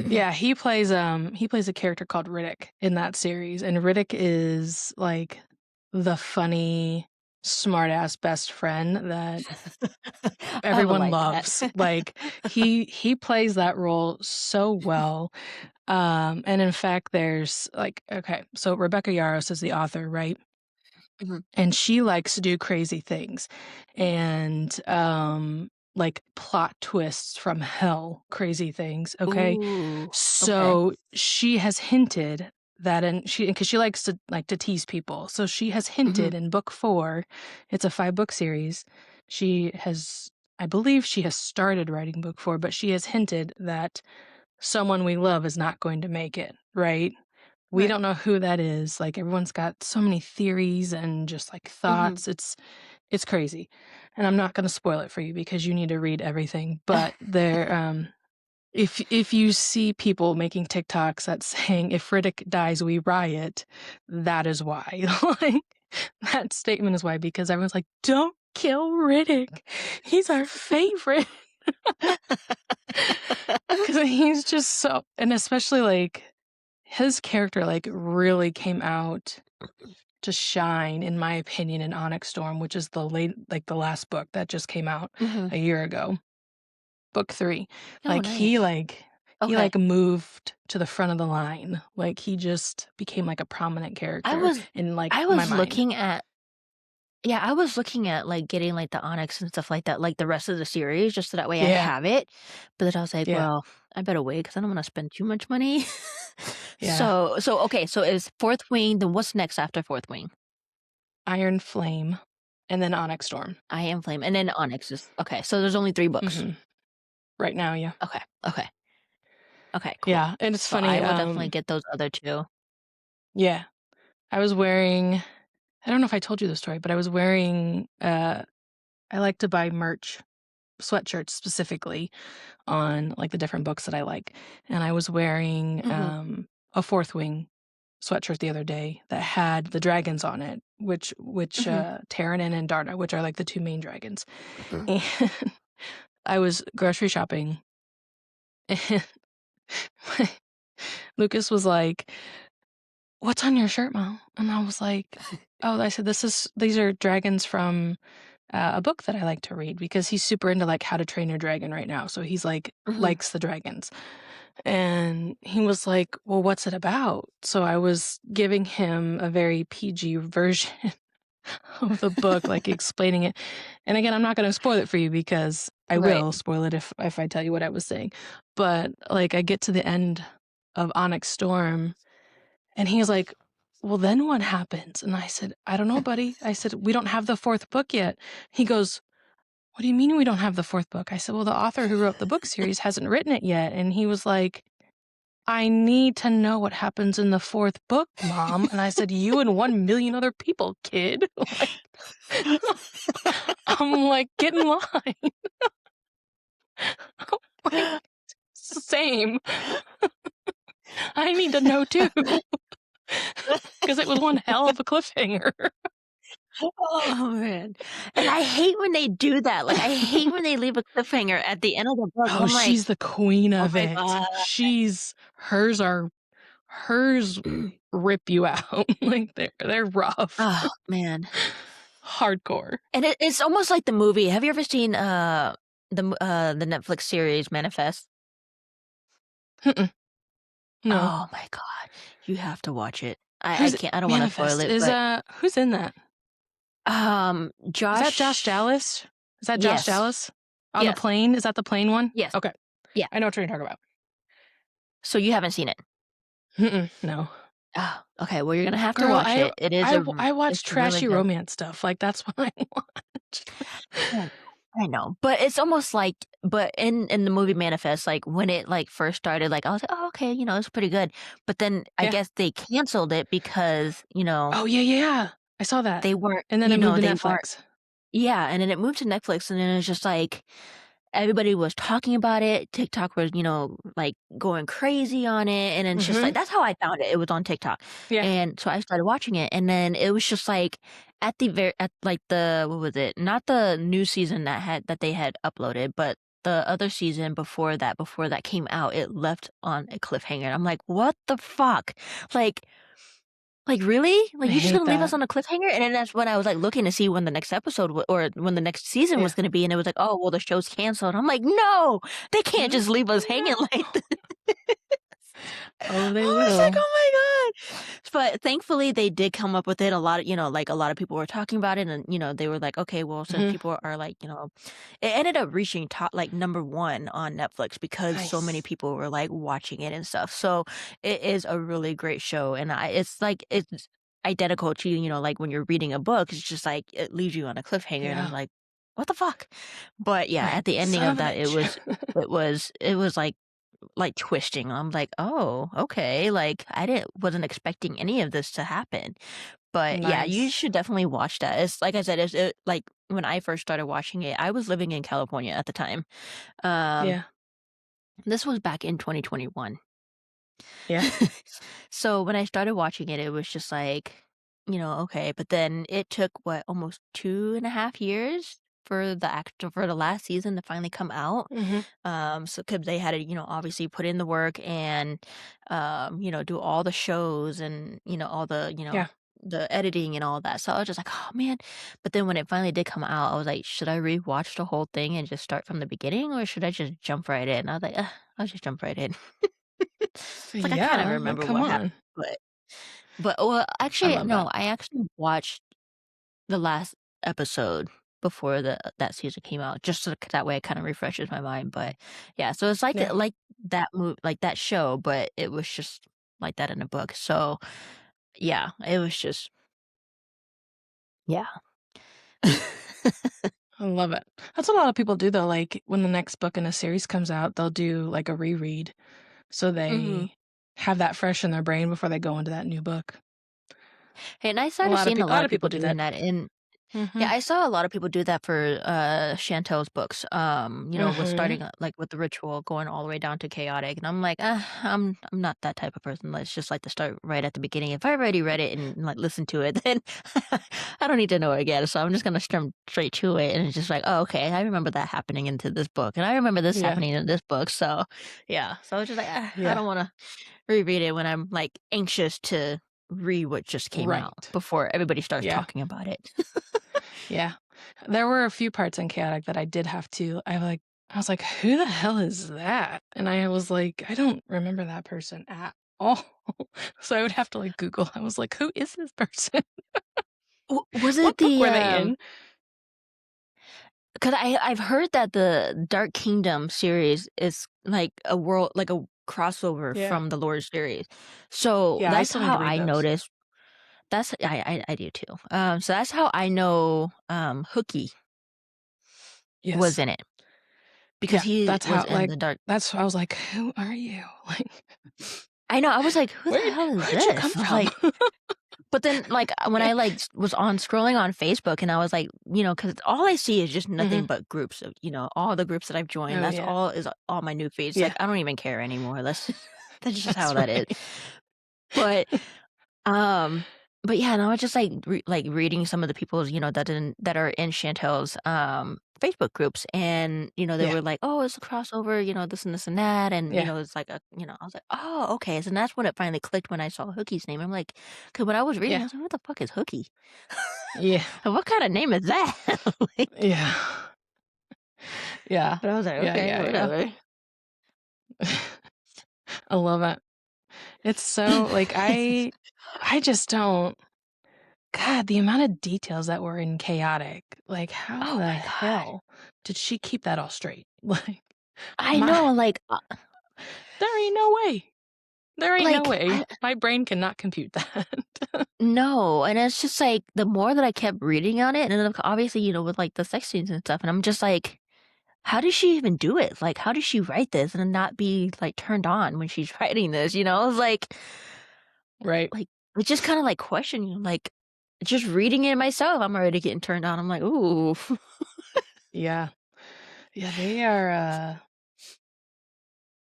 Yeah, he plays a character called Riddick in that series, and Riddick is like the funny, smart-ass best friend that I would everyone like that. loves. Like he plays that role so well. And in fact there's like okay, so Rebecca Yarros is the author, right? Mhm. And she likes to do crazy things and like plot twists from hell, crazy things, okay? Ooh, okay. So she has hinted that in she because she likes to tease people. So she has Mhm, hinted in book 4, it's a 5-book series. She has I believe she has started writing book 4, but she has hinted that someone we love is not going to make it, right? We right. don't know who that is. Like everyone's got so many theories and just like Mhm. thoughts. It's crazy. And I'm not going to spoil it for you because you need to read everything. But there if you see people making TikToks that's saying if Riddick dies we riot, that is why. Like that statement is why, because everyone's like, don't kill Riddick. He's our favorite. Because he's just so, and especially like his character like really came out to shine, in my opinion, in Onyx Storm, which is the last book that just came out Mhm. a year ago. Book 3. Oh, He nice. Okay. moved to the front of the line. Like he just became like a prominent I character was in like I my was mind. looking at Yeah, I was looking at, like, getting, like, the Onyx and stuff like that, like, the rest of the series, just so that way I Yeah. have it, but then I was like, Yeah. "Well, I better wait because I don't wanna spend too much money." Yeah. Okay, so is Fourth Wing, then what's next after Fourth Wing? Iron Flame and then Onyx Storm. I Am Flame, and then Onyx is okay, so there's only 3 books. Mhm. Right now, yeah. Okay, okay, okay, cool. Yeah, and it's So I funny, will definitely get those other 2. yeah. I was wearing, I don't know if I told you the story, but I was wearing, I like to buy merch, sweatshirts specifically on like the different books that I like. And I was wearing Mhm, a Fourth Wing sweatshirt the other day that had the dragons on it, which mhm, Terranin and Darda, which are like the 2 main dragons. mhm. And I was grocery shopping and Lucas was like, "What's on your shirt, Mom?" And I was like, "Oh," I said, these are dragons from a book that I like to read," because he's super into like How to Train Your Dragon right now. So he's like Mhm. likes the dragons. And he was like, "Well, what's it about?" So I was giving him a very PG version of the book, like explaining it. And again, I'm not going to spoil it for you because I Right. will spoil it if I tell you what I was saying. But like I get to the end of Onyx Storm and he was like, "Well, then what happens?" And I said, "I don't know, buddy." I said, "We don't have the 4th book yet." He goes, "What do you mean we don't have the 4th book?" I said, "Well, the author who wrote the book series hasn't written it yet." And he was like, "I need to know what happens in the 4th book, Mom." And I said, "You and 1,000,000 other people, kid." Like, I'm like, "Get in line." I'm like, "Same. I need to know too." Because it was one hell of a cliffhanger. Oh, man. And I hate when they do that, like, I hate when they leave a cliffhanger at the end of the book. Oh, I'm like, she's the queen "Oh of my it. god." Hers rip you out. Like they're rough. Oh, man. Hardcore. And it's almost like the movie. Have you ever seen, the Netflix series Manifest? Mm-mm. No. Oh my god. You have to watch it. I Who's can't I don't wanna spoil Manifest? it, Is but, who's in that? Is that Josh Josh Dallas? Is that Josh Yes. Dallas? On the Yes. plane? Is that the plane one? Yes. Okay. Yeah. I know what you're talking about. So you haven't seen it? Mm-mm, no. Oh, okay, well, you're gonna have to Girl, watch it. I watch It's really trashy good. romance stuff. Like that's what I watch. Yeah, I know, but it's almost like but in the movie Manifest, like, when it, like, first started, like, I was like, "Oh, okay, it's pretty good," but then I Yeah. guess they canceled it because, Oh yeah, yeah. I saw that. they weren't And then it moved to they weren't Netflix. yeah, and then it moved to Netflix, and then it's just like everybody was talking about it. TikTok was, like, going crazy on it, and then it's just Mm-hmm. like that's how I found it. It was on TikTok, Yeah. and so I started watching it, and then it was just like at like the what was it? Not the new season that they had uploaded, but the other season before that came out, it left on a cliffhanger. And I'm like, what the fuck? Like, really? I Like, you're just hate gonna leave us that. on a cliffhanger? And then that's when I was, like, looking to see when the next episode or when the next season Yeah. was gonna be, and it was like, "Oh, well, the show's canceled." I'm like, "No! They can't just leave us hanging like No. this." Oh, they I was like, will. "Oh my god." But thankfully, they did come up with it. A lot of like, a lot of people were talking about it, and, they were like, "Okay, well, since Mhm. people are like," it ended up reaching top like, number 1 on Netflix because so many Nice. people were, like, watching it and stuff. So, it is a really great show, and it's like it's identical to, like, when you're reading a book, it's just, like, it leaves you on a cliffhanger, and I'm Yeah. like, "What the fuck?" But, yeah, Like, at the ending son of of a that, bitch. it was, like, twisting. I'm like, "Oh, okay." Like, I wasn't expecting any of this to happen. But, yeah, you Nice. should definitely watch that. It's like I said, like, when I first started watching it, I was living in California at the time. Um, Yeah. This was back in 2021. Yeah. So when I started watching it, it was just like, okay. But then it took what, almost 2.5 years for the last season to finally come out. Mhm. So because they had to, obviously put in the work and, do all the shows and, all the, Yeah. the editing and all that. So I was just like, oh man. But then when it finally did come out, I was like, should I rewatch the whole thing and just start from the beginning, or should I just jump right in? I was like, I'll just jump right in. It's like I kind of Yeah, like, remember come what happened, on. well, I actually, love no, that. I actually watched the last episode before that season came out, just so that way it kinda refreshes my mind, but, yeah, so it's Yeah. like like that show, but it was just like that in a book, so, yeah, it was just yeah. I love it. That's what a lot of people do though, like, when the next book in a series comes out, they'll do, like, a reread, so Mhm. they have that fresh in their brain before they go into that new book. And I started seeing a A lot lot of of people people do doing that. that, and yeah, Mhm. I saw a lot of people do that for, Chantel's books, with Mhm. starting, like, with the ritual going all the way down to chaotic, and I'm like, I'm not that type of person. Let's just like to start right at the beginning. If I already read it and, like, listened to it, then I don't need to know it again, so I'm just gonna jump straight to it, and it's just like, "Oh, okay, I remember that happening into this book, and I remember this Yeah. happening in this book," so, yeah. So I was just like, I Yeah. don't wanna reread it when I'm, like, anxious to read what just came out Right. before everybody starts Yeah. talking about it. Yeah. There were a few parts in Chaotic that I did have to I was like, "Who the hell is that?" And I was like, "I don't remember that person at all." So I would have to, like, Google. I was like, "Who is this person? Was it What book the, were they in?" 'cause I've heard that the Dark Kingdom series is like a crossover Yeah. from the Lore series. So Yeah, I that's still need to how read I those. noticed I do too. So that's how I know, Hooky was Yes. in it because Yeah, he that's was how in the Dark. that's I was like, "Who are you?" Like, I know, I was like, "Who the hell is where'd you come this?" from?" Like, but then, like, when I, like, was on scrolling on Facebook and I was like, because all I see is just Mhm. nothing but groups of, all the groups that I've joined, Oh, that's yeah. all my new feeds, like, Yeah, I don't even care anymore, that's that's just how that's that is. right. But, um but yeah, and I was just, like, reading some of the people's, that are in Chantel's, Facebook groups, and, they Yeah, were like, "Oh, it's a crossover, this and that," and, yeah, it's like I was like, "Oh, okay," and that's when it finally clicked when I saw Hookie's name, I'm like, because when I was reading, yeah, I was like, "What the fuck is Hookie? yeah, What kinda name is that?" Like, yeah, yeah, but I was like, yeah, "Okay, yeah, whatever." yeah. I love it. It's so like, I just don't God, the amount of details that were in Chaotic, like, how Oh the my god. hell did she keep that all straight? Like, I my know, like, there ain't no way. There ain't no I way. My brain cannot compute that. no, and it's just, like, the more that I kept reading on it, and then, obviously, with, like, the sex scenes and stuff, and I'm just like, how does she even do it? Like, how does she write this and not be, like, turned on when she's writing this, you know? It's Right. like, it's just kinda, like, questioning, like, just reading it myself, I'm already getting turned on. I'm like, "Ooh." Yeah. Yeah, they are,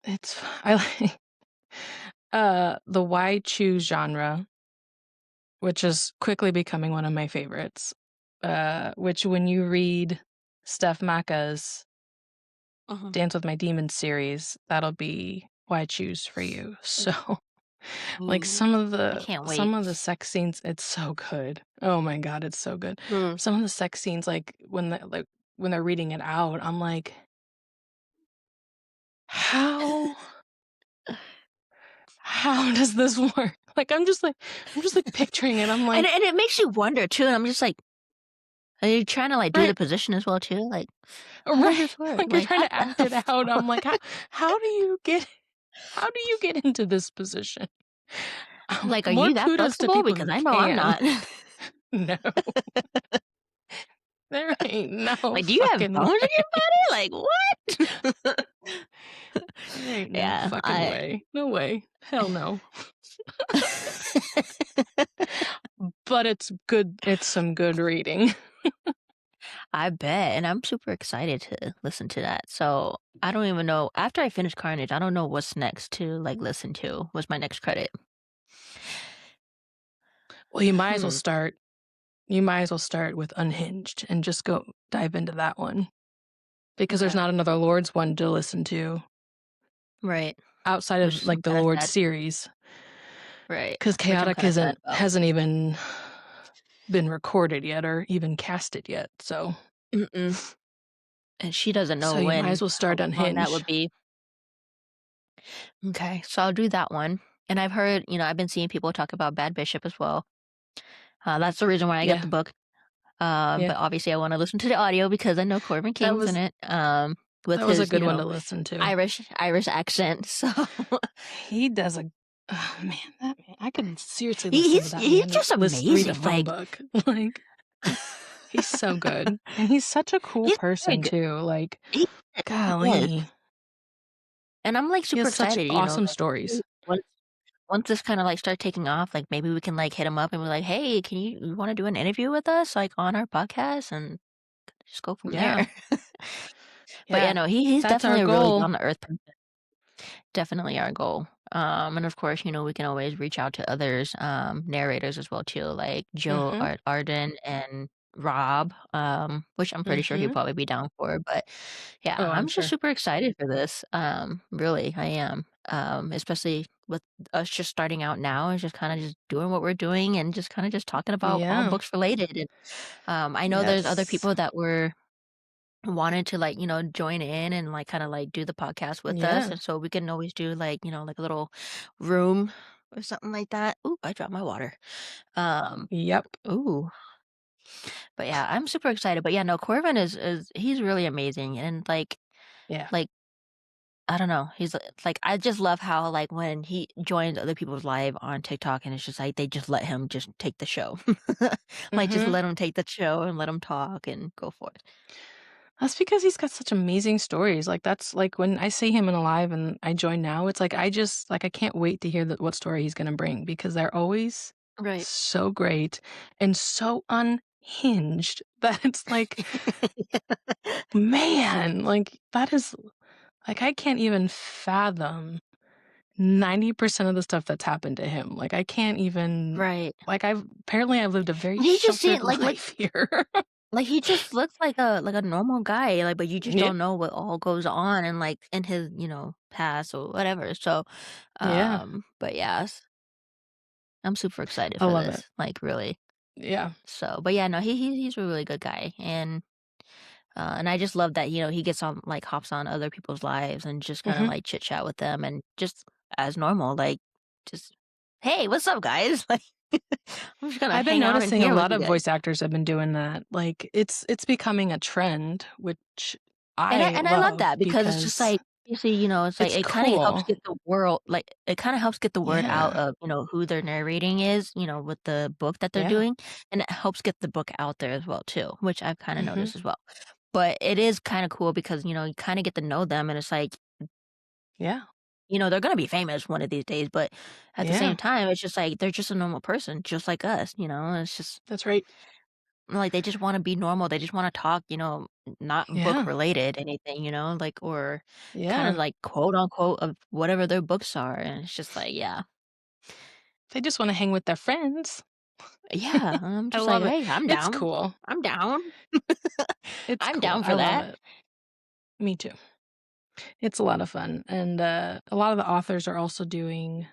it's I like, the why choose genre, which is quickly becoming one of my favorites, which when you read Steph Maka's Mhm. Dance with My Demons series, that'll be why I choose for you. So, like, Ooh, I can't wait. some of the sex scenes, it's so good. Oh my god, it's so good. Mm. Some of the sex scenes, when they're reading it out, I'm like, "How how does this work?" Like, I'm just, like, picturing it, I'm And like, it makes you wonder too, and I'm just like, are you trying to, like, do the "Right, position as well too? Like, how does right." this work? Like, you're Like, trying how to act the it out, fuck? I'm like, how do you get how do you get into this position?" Like, are More you that kudos to flexible? people Because who I know I'm can. not. No, there ain't no Like, do you have fucking bones in way. your body? Like, what? There ain't no Yeah, fucking way. No way. Hell no. But it's good it's some good reading. I bet, and I'm super excited to listen to that. So, I don't even know after I finish Carnage, I don't know what's next to, like, listen to. What's my next credit? Well, Hmm, you might as well start with Unhinged and just go dive into that one because there's okay. not another Lords one to listen to Right. outside of, Which I'm like, the kinda Lords sad. series Right. because Which I'm Chaotic kinda sad isn't about. hasn't even been recorded yet or even casted yet, Mm-mm. And she doesn't so know you might as when well how start long that Unhinged. would be. Okay, so I'll do that one. And I've heard, I've been seeing people talk about Bad Bishop as well. That's the reason why I got Yeah, the book. yeah. But obviously I wanna listen to the audio because I know Corbin That King's in was it, with that was a his, good one to listen to. Irish accent. So He does a oh, man, that man I could seriously he listen to he's that he's man just read a amazing. phone Like book, like, he's so good, and he's such a cool he's very person good. too, like, He is. golly, And I'm, like, he super has such excited, awesome like, stories. once this kinda, like, start taking off, like, maybe we can, like, hit him up and be like, "Hey, you wanna do an interview with us, like, on our podcast?" And just go from there. Yeah, But yeah, yeah, no, he's that's our definitely a really goal. down to earth person. Definitely our goal. And of course, we can always reach out to others, narrators as well too, like Joe Mhm, Arden and Rob, which I'm pretty sure he'd mhm. probably be down for. But yeah, Oh, I'm I'm just sure. super excited for this. Really, I am. Especially with us just starting out now and just kind of just doing what we're doing and just kind of just talking about all Yeah, books related. And I know there's other yes, people that were wanted to like join in and like kind of like do the podcast with us, yeah, and so we can always do like like a little room or something like that. Ooh, I dropped my water. um yep, ooh but yeah, I'm super excited. But yeah, no, Corvin is he's really amazing. And yeah, like I don't know, he's like I just love how like when he joins other people's live on TikTok and it's just like they just let him just take the show. Like just mhm. let him take the show and let him talk and go for it. That's because he's got such amazing stories, like, that's like, when I see him in a live and I join now, it's like, I just like, I can't wait to hear what story he's gonna bring because they're always Right. so great and so unhinged that it's like, man, like, that is like, I can't even fathom 90% of the stuff that's happened to him, like, I can't even Right. like, I've lived a very He just sheltered seemed life here. like, he just looks like a normal guy, like, but you just Yep, don't know what all goes on and, like, in his, past or whatever. So, yeah, but yes, I'm super excited I for love it. this, like, really. Yeah, So, but yeah, no, he's a really good guy. And I just love that, he gets on, like, hops on other people's lives and just kinda, mhm. like, chit chat with them and just as normal, like, just, "Hey, what's up, guys?" Like, "I'm just gonna I've been hang out in noticing a here with lot you of guys." voice actors have been doing that. Like it's becoming a trend, which And I I and I love love that because it's just because like, you see, it's like it's it kinda helps cool. get the world like, it kinda helps get the word out Yeah. of, who their narrating is, with the book that they're Yeah. doing, and it helps get the book out there as well too, which I've kinda Mhm. noticed as well. But it is kinda cool because, you kinda get to know them, and it's like, Yeah. they're gonna be famous one of these days, but at the same Yeah. time, it's just like, they're just a normal person just like us. It's just That's right. like, they just wanna be normal, they just wanna talk, not book Yeah. related anything, like, or kinda, Yeah. like, quote, unquote, of whatever their books are, and it's just like, yeah. They just wanna hang with their friends. Yeah, I'm I just like, love it. "Hey, I'm It's down. cool. I'm down. It's I'm cool. down I for love that." it. Me too. It's a lot of fun, and, a lot of the authors are also doing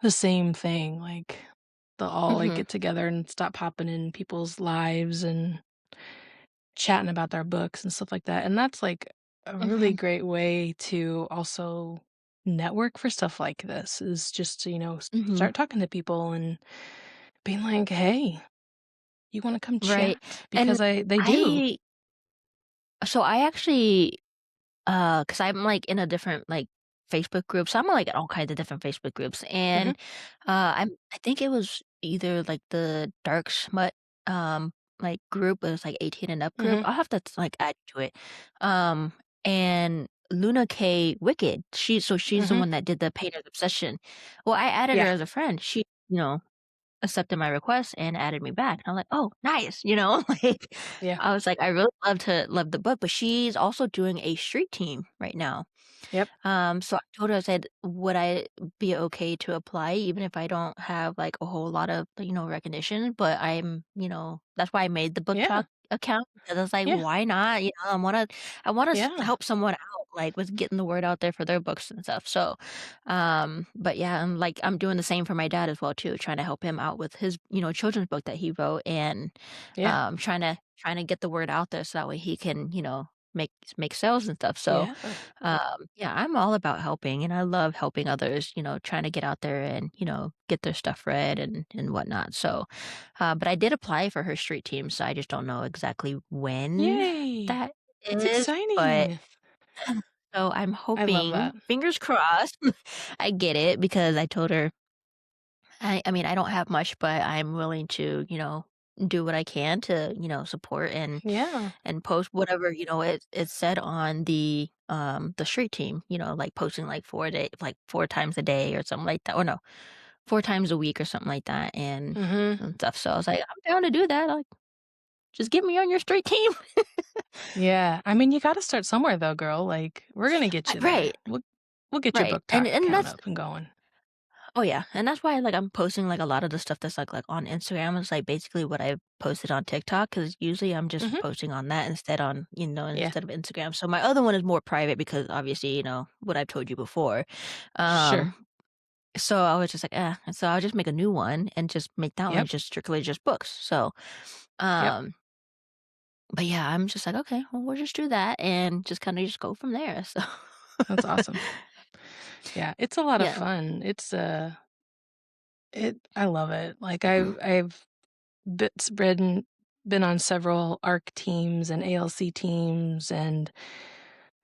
the same thing, like, they'll all, like, Mhm, get together and stop popping in people's lives and chatting about their books and stuff like that, and that's, like, a really mhm, great way to also network for stuff like this, is just to, mhm. start talking to people and being like, "Hey, you wanna come Right, chat?" and Because they do. I I actually, because 'cause I'm, like, in a different, like, Facebook group, so I'm, like, in all kinds of different Facebook groups, Mhm, and, I think it was either, like, the dark smut, like, group, it was, like, 18 and up group. mhm, I'll have to, like, add you to it. Um, and Luna K. Wicked, she's the mhm. one that did the Painter's Obsession. Well, I added her Yeah. as a friend. She, accepted my request and added me back. And I'm like, "Oh, nice," you know, like, Yeah. I was like, "I really love the book," but she's also doing a street team right now. Yep. So I told her, I said, "Would I be okay to apply even if I don't have, like, a whole lot of, recognition?" But that's why I made the book Yeah. talk account because I was like, Yeah. "Why not?" I wanna Yeah. help someone out, like, with getting the word out there for their books and stuff. So, but yeah, I'm doing the same for my dad as well too, trying to help him out with his, children's book that he wrote and, Yeah. trying to get the word out there so that way he can, make sales and stuff. So, Yeah. yeah, I'm all about helping, and I love helping others, trying to get out there and, get their stuff read and whatnot. So, but I did apply for her street team, so I just don't know exactly when Yay. that That's is, but exciting. so I'm I love hoping, that. fingers crossed, I get it because I told her, I mean, I don't have much, but I'm willing to, do what I can to, support Yeah. and post whatever, it said on the street team, like posting like 4 times a day or something like that. Or no, 4 times a week or something like that Mhm. and stuff. So I was like, I'm down to do that. Like, just get me on your street team. Yeah. I mean, you gotta start somewhere though, girl. Like, we're gonna get you there. Right. We'll get your Right. book And talk and account that's up and going. oh yeah. And that's why like I'm posting like a lot of the stuff that's like on Instagram is like basically what I posted on TikTok because usually I'm just Mhm. posting on that Yeah. instead of Instagram. So my other one is more private because obviously, what I've told you before. Sure. Um So I was just like, So I'll just make a new one and just make that one Yep. just strictly just books. So, Yep. um, but yeah, I'm just like, okay, well, we'll just do that and just kind of just go from there. So, That's awesome. Yeah, it's a lot of yeah, fun. I love it. Like I've been on several ARC teams and ALC teams, and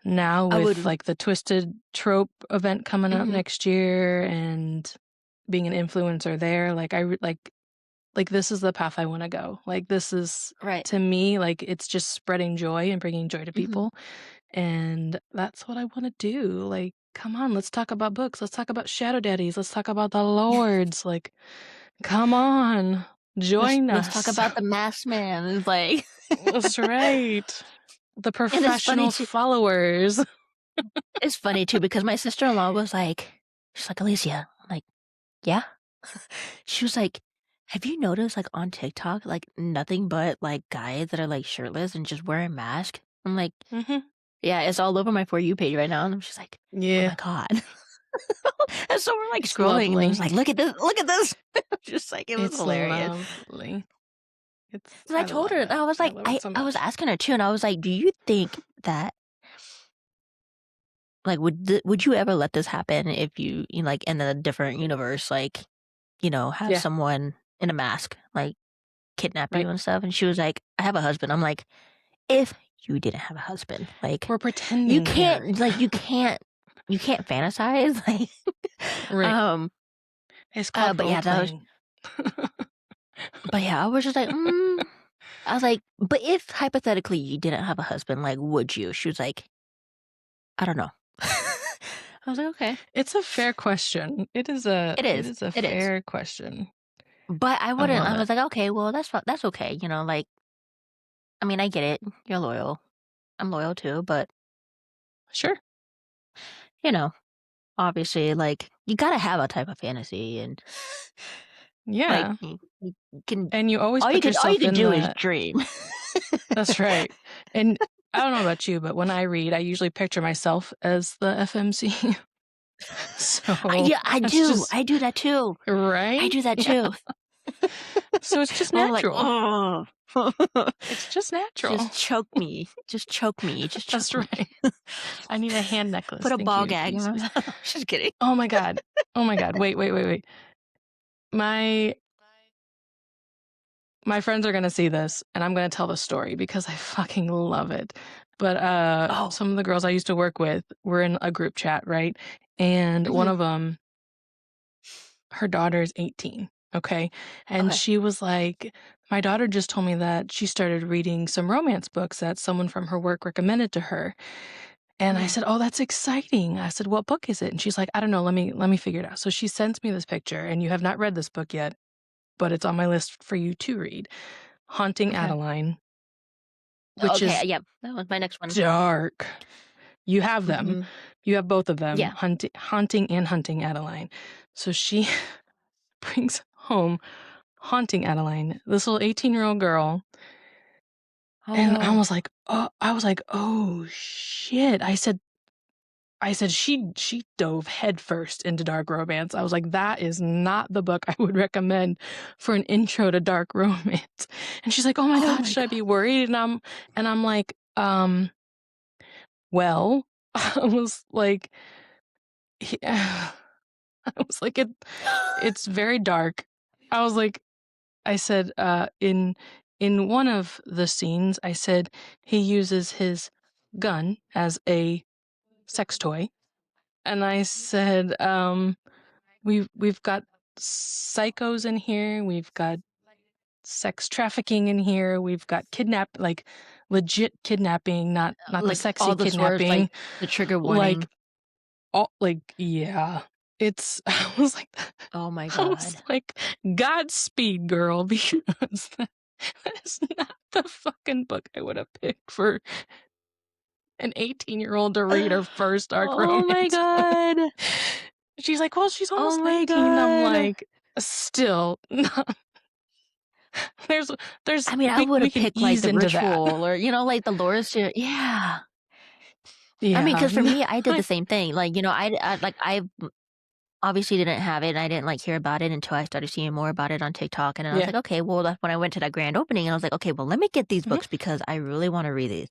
now I with would. like the Twisted Trope event coming up Hmm. next year and being an influencer there, like like this is the path I want to go. Like this is Right. to me like it's just spreading joy and bringing joy to Hmm. people, and that's what I want to do. Like come on, let's talk about books. Let's talk about shadow daddies. Let's talk about the lords. Like come on, join Let's talk us. about the masked man. It's like, That's right. The and it's funny professional too. followers. It's funny too because my sister in law was like, she's like, Alicia. I'm like, yeah. She was like, have you noticed like on TikTok, like nothing but like guys that are like shirtless and just wearing masks? I'm like, Mhm. yeah, it's all over my For You page right now, and I'm just like, "Oh my Yeah, god." And so we're, like, it's scrolling, and it was lovely. like, "Look at this, look at this." Just like, it was It's hilarious. lovely. And I I told her, love and it. I was I like love it so I was much. asking her too, and I was like, "Do you think that like, would you ever let this happen if like, in a different universe, like, have Yeah, someone in a mask, like, kidnap right. you and stuff?" And she was like, "I have a husband." I'm like, "If you didn't have a husband, like, We're you pretending here. can't like, you can't fantasize, like." Right. Um, It's called but role yeah, playing. but yeah, I was just like, I was like, "But if hypothetically you didn't have a husband, like, would you?" She was like, "I don't know." I was like, "Okay." It's a fair question. It It is, is a it is. fair question. But I I wouldn't love I it. was like, "Okay, well, that's okay," like, I mean, I get it. You're loyal. I'm loyal too, but, Sure. you know, obviously, like, you gotta have a type of fantasy and, like, Yeah. you can And you always put all you yourself could in do is that. dream. That's right. And I don't know about you, but when I read, I usually picture myself as the FMC. So Yeah, I that's do. just I do that too. I right? do that Yeah. too. So it's just I'm like, natural. "Oh." It's just natural. Just choke me. Just choke me. Just choke That's me. right. I need a hand necklace. Put a Thank ball you. gag in Please, my please. mouth. Just kidding. Oh my god. Oh my god. Wait, wait, wait, wait. My my friends are gonna see this and I'm gonna tell the story because I fucking love it. But Oh, some of the girls I used to work with were in a group chat, right? And one mhm, of them, her daughter's 18. Okay. And okay. she was like, my daughter just told me that she started reading some romance books that someone from her work recommended to her. And I Mhm, said, "Oh, that's exciting." I said, "What book is it?" And she's like, "I don't know. Let me figure it out." So she sends me this picture, and you have not read this book yet. but it's on my list for you to read. Haunting Okay. Adeline, which Okay, is yeah, that was my next one. dark. You have them. Mhm. You have both of them, Yeah. Haunting and Hunting Adeline. So she brings home Haunting Adeline, this little 18-year-old girl. Oh, And no. I was like, oh shit. I said she dove headfirst into dark romance. I was like, that is not the book I would recommend for an intro to dark romance. And she's like, oh my Oh God, my should I god. be worried? And I'm like, well, I was like, yeah. I was like, it's very dark. I was like, I said, in one of the scenes, I said he uses his gun as a sex toy. And I said, we've got psychos in here, we've got sex trafficking in here, we've got like legit kidnapping, not the Like, sexy all the swears, like, kidnapping. the trigger Like warning. all like yeah. It's I was like Oh my I was god. like, Godspeed, girl, because that is not the fucking book I would have picked for an 18-year-old to read her first dark Oh my romance book. god. She's like, well, she's Oh almost my 19. I'm god. like, still, there's, I mean, I we would've can picked, like, ease The into that. Ritual or, like, the Lures to yeah. I mean, Yeah. because for me, I did the same thing. Like, I obviously didn't have it, and I didn't, like, hear about it until I started seeing more about it on TikTok, and then I was Yeah. like, "Okay, well," that's when I went to that grand opening, and I was like, "Okay, well, let me get these Mhm. books because I really wanna read these."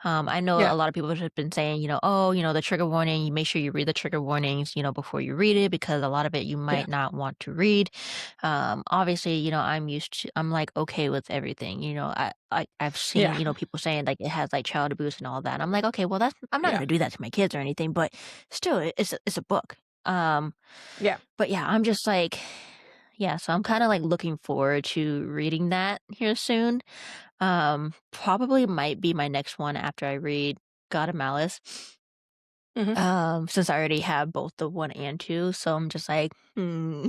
I know Yeah. a lot of people have been saying, "Oh, the trigger warning, you make sure you read the trigger warnings, before you read it because a lot of it you Yeah. might not want to read." Obviously, I'm, like, okay with everything, I've seen, Yeah. people saying, like, it has, like, child abuse and all that. I'm like, "Okay, well, I'm not Yeah. gonna do that to my kids or anything," but still, it's a book. Um Yeah. but yeah, I'm just like yeah, so I'm kinda, like, looking forward to reading that here soon. Probably might be my next one after I read God of Malice, Hmm. since I already have both the 1 and 2, so I'm just like, "Hmm."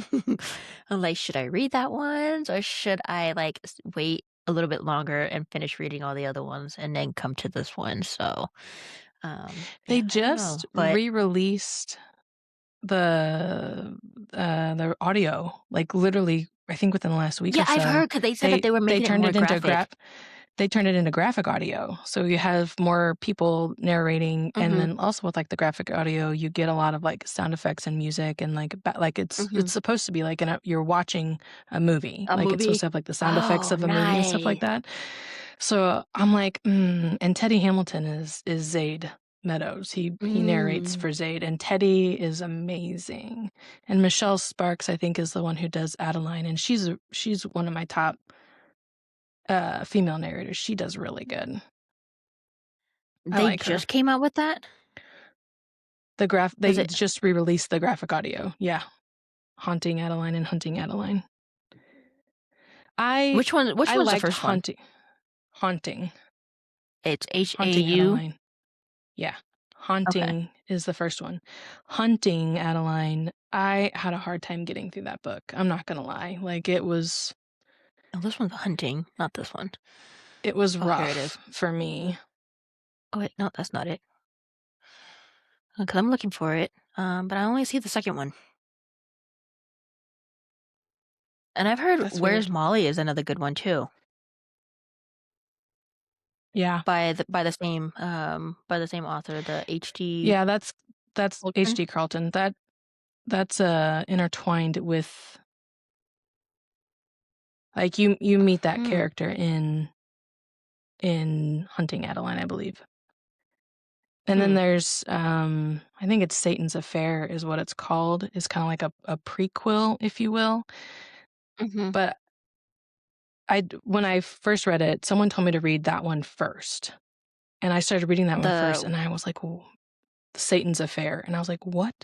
I'm like, "Should I read that one or should I, like, wait a little bit longer and finish reading all the other ones and then come to this one?" So, They yeah, I don't just know, but re-released the audio, like literally, I think within the last week yeah, or I've so. heard because they said that they were They making it turned more it into graphic. graphic audio. So you have more people narrating, and Mhm, then also with like the graphic audio, you get a lot of like sound effects and music, and like like it's mhm. supposed to be like you're watching a movie. A Like it's supposed movie? to have like the sound effects Oh, of a movie and stuff nice. like that. So I'm like, and Teddy Hamilton is Zaid Meadows. He narrates Mm. for Zaid, and Teddy is amazing. And Michelle Sparks, I think, is the one who does Adeline, and she's one of my top female narrators. She does really good. I They like her. just came out with that? Is They it just re-released the graphic audio. Yeah, Haunting Adeline and Hunting Adeline. I which I one's the liked first one? Haunting It's Haunting HAU? Adeline. Yeah. Okay. Haunting is the first one. Hunting Adeline, I had a hard time getting through that book. I'm not gonna lie. Like Oh, this one's Hunting, not this one. it was Oh, here it is. rough for me. Oh, wait, no, that's not it. Because I'm looking for it, but I only see the second one. And I've heard That's Where's weird. Molly is another good one too, Yeah. by the same author, the H.D. Yeah, that's Coltrane. H.D. Carlton. That's intertwined with like you meet that Hmm, character in Hunting Adeline, I believe. And then hmm, there's I think it's Satan's Affair is what it's called. It's kind of like a prequel, if you will. mhm. But when I first read it, someone told me to read that one first. And I started reading that one first, The and I was like, "Ooh, Satan's Affair." And I was like, what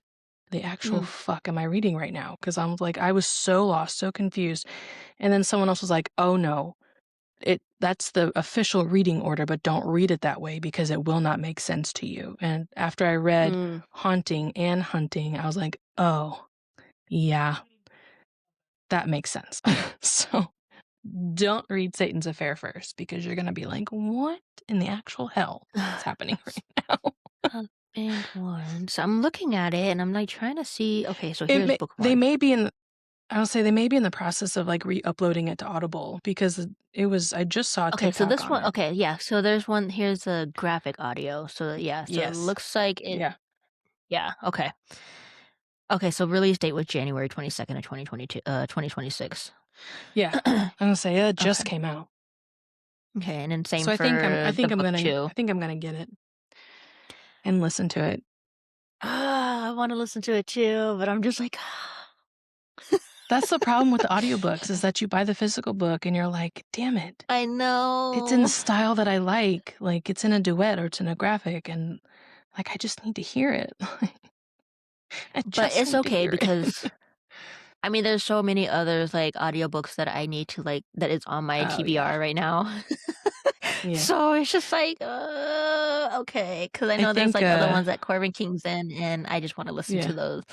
the actual mm, fuck am I reading right now? Because I'm like, I was so lost, so confused. And then someone else was like, oh no, that's the official reading order, but don't read it that way because it will not make sense to you. And after I read mm. Haunting and Hunting, I was like, oh, yeah, that makes sense. So don't read Satan's Affair first, because you're going to be like, what in the actual hell is happening right now? Husband one. So I'm looking at it and I'm like trying to see. Okay, so It here's may, book they one. may be in, I'll say they may be in the process of like re-uploading it to Audible, because I just saw a Okay, so TikTok this on one, it. okay, yeah. So there's one. Here's a graphic audio. So yeah, so it Yes. looks like it. Yeah. Yeah. Okay. Okay. So release date was January 22nd of 2022. 2026. Yeah. I'm going to say it just Okay. came out. Okay, and then same So I think for the book two. I'm going to get it and listen to it. I want to listen to it too, but I'm just like, That's the problem with the audiobooks, is that you buy the physical book and you're like, damn it. I It's in the know. style that I like. Like, it's in a duet or it's in a graphic, and like, I just need to hear it. I But just it's need to okay hear it. because I mean, there's so many others like audiobooks that I need to like that is on my Oh, yeah. TBR right now. Yeah. So it's just like, okay, because I I know there's think, like other ones that Corbin King's in, and I just want to listen to yeah, those.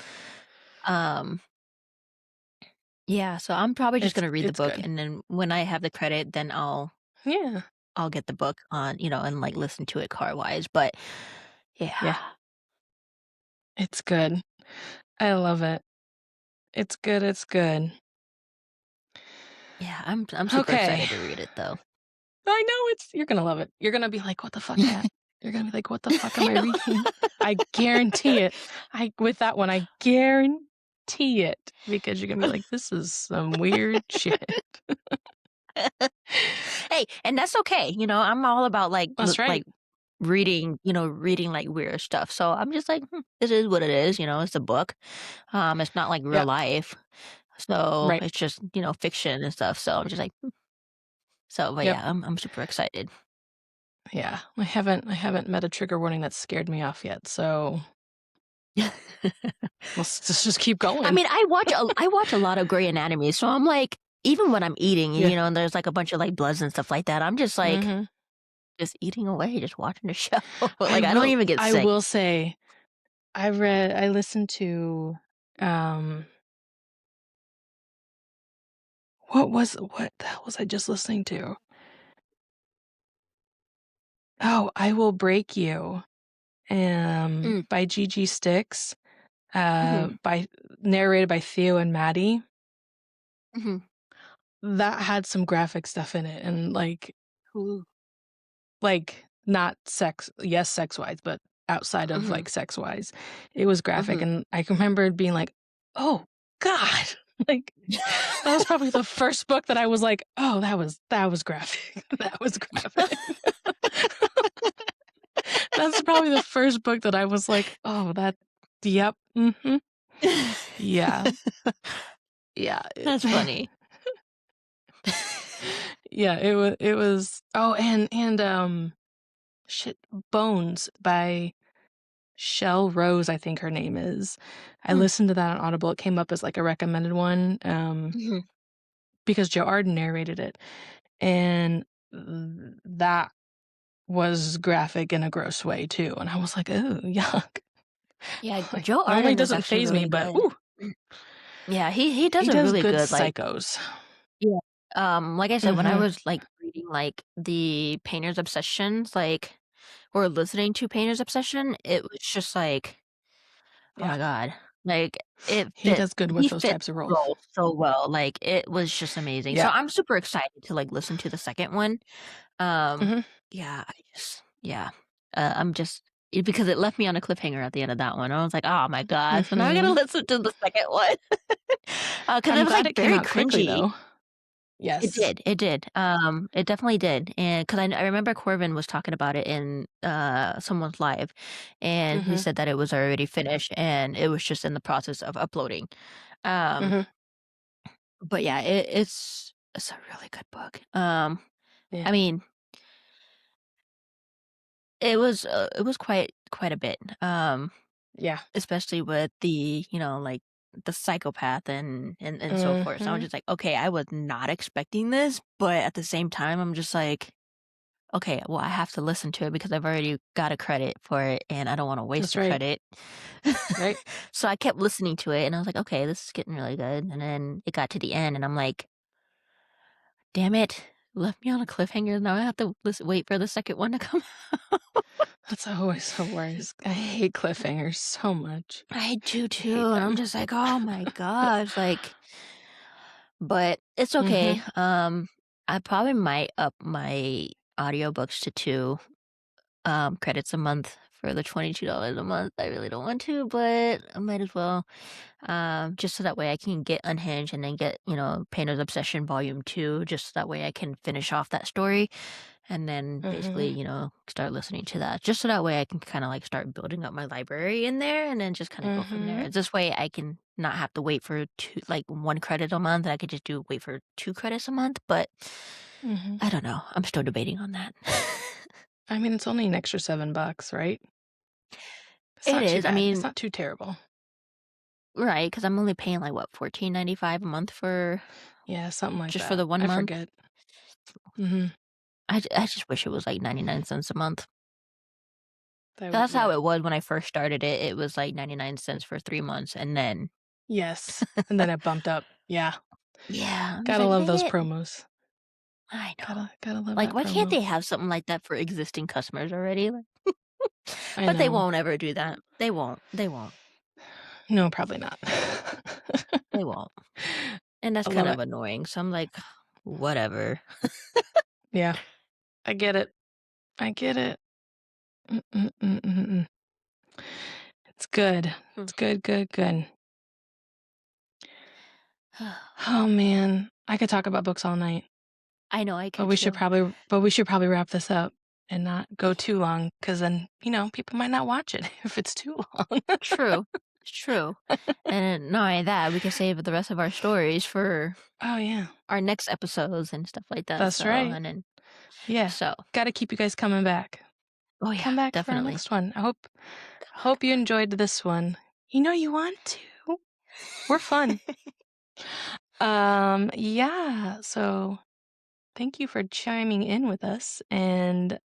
Um, yeah, so I'm probably just gonna read the it's book, good. and then when I have the credit, then Yeah. I'll get the book on, and like listen to it car wise. But yeah, Yeah. It's good. I love it. It's good. It's good. yeah, I'm super Okay. excited to read it though. I know you're gonna love it. You're gonna be like, "What the fuck, Cat?" You're gonna be like, "What the fuck am I I know. reading?" I guarantee it. With that one, I guarantee it, because you're gonna be like, "This is some weird shit." Hey, and that's okay. I'm all about like That's right. like reading like weird stuff. So I'm just like, it is what it is. It's a book. It's not like real Yeah. life. So Right. it's just fiction and stuff. So I'm just like, so. But Yep. yeah, I'm super excited. Yeah. I haven't met a trigger warning that scared me off yet. So let's just keep I going. mean, I watch a lot of Grey Anatomy, so I'm like, even when I'm eating, Yeah. and there's like a bunch of like bloods and stuff like that, I'm just like, Mm-hmm. just eating away, just watching the show. I Like I don't will. even get I sick. will say, I listened to, um, what the hell was I just listening to? Oh, I Will Break You, Mm, by Gigi Sticks, hmm by narrated by Theo and Maddie. hmm That had some graphic stuff in it, and like not sex, yes, sex wise, but outside of hmm like sex wise, it was graphic, hmm and I can remember being like, oh God, like that was probably the first book that I was like, oh, that was graphic, that was graphic. That's probably the first book that I was like, "Oh, yep, mhm, yeah, yeah, That's funny. yeah." It was. Oh, and shit, Bones by Shell Rose, I think her name is. I Mm, listened to that on Audible. It came up as like a recommended one, mhm. because Joe Arden narrated it, and that was graphic in a gross way too. And I was like, "Oh, yuck!" Yeah, Like, Joe normally Arden is doesn't actually phase me, really but good. ooh, Yeah, he does he a does really good good like psychos. yeah. Like I said, when I Mhm. was like reading like the Painter's Obsessions, like or listening to Painter's Obsession, it was just like, oh Yeah. my God. Like it He fit does good with he those fit types of the roles. role so well. Like it was just amazing. So Yeah. I'm super excited to like listen to the second one. Um Mhm. yeah, yeah. I'm just because it left me on a cliffhanger at the end of that one. I was like, oh my God. So now I gotta Mhm. listen to the second one. Because it I'm was like glad it came very out quickly cringy. though. Yes. It did, it definitely did, and because I remember Corbin was talking about it in, someone's live, and he Mhm. said that it was already finished, and it was just in the process of uploading, um, Mhm. but yeah, it's a really good book, Yeah. I mean, it was quite a bit, Yeah. especially with the, like, the psychopath and so forth, so I was Mhm. just like, "Okay, I was not expecting this," but at the same time, I'm just like okay, well, I have to listen to it because I've already got a credit for it and I don't want to waste That's the right. credit. Right? So I kept listening to it and I was like, okay, this is getting really good. And then it got to the end and I'm like, damn it, left me on a cliffhanger. Now I have to wait for the second one to come out. That's always the worst. I hate cliffhangers so much. I do I hate too. And I'm them. just like, oh my gosh. Like, but it's okay. Mhm. I probably might up my audiobooks to 2 credits a month for the $22 a month. I really don't want to, but I might as well. Just so that way I can get Unhinged and then get, Painter's Obsession Volume 2, just so that way I can finish off that story and then basically, Mhm. start listening to that. Just so that way I can kind of like start building up my library in there and then just kind of go from there. Mhm. This way I can not have to wait for like 1 credit a month. I could just wait for 2 credits a month, but Mhm. I don't know. I'm still debating on that. I mean, it's only an extra $7, right? It's It not too is. I bad. It's mean, not too terrible. right, because 'cause I'm only paying, like, what, 14.95 a month for Yeah, something like just for that. the 1 I month? forget. Mhm. I just wish it was, like, 99 cents a month. That's how Yeah. it was when I first started it. It was, like, 99 cents for 3 months, and then Yes. And then it bumped up. Yeah. yeah, I'm just Gotta like, love those "Man." promos. I know. Gotta love Like, that why can't promo. they have something like that for existing customers already? Like I but they know. won't ever do that. They won't. They won't. No, probably not. They won't. And that's I kind love of it. annoying, so I'm like, "Whatever." Yeah, I get it. I get it. Mm, mm, mm, mm, mm. It's good. It's good, good, good. Oh, man. I could talk about books all night, I know, I but can too. we should probably wrap this up and not go too long, because then, people might not watch it if it's too long. True. It's true. And not only that, we can save the rest of our stories for Oh, yeah. our next episodes and stuff like that. That's So, right. and then, Yeah. so, Gotta keep you guys coming back. oh yeah, Come back for our definitely. next one. Come on, Hope come you enjoyed this one. You know you want to. We're fun. on. Yeah. So thank you for chiming in with us and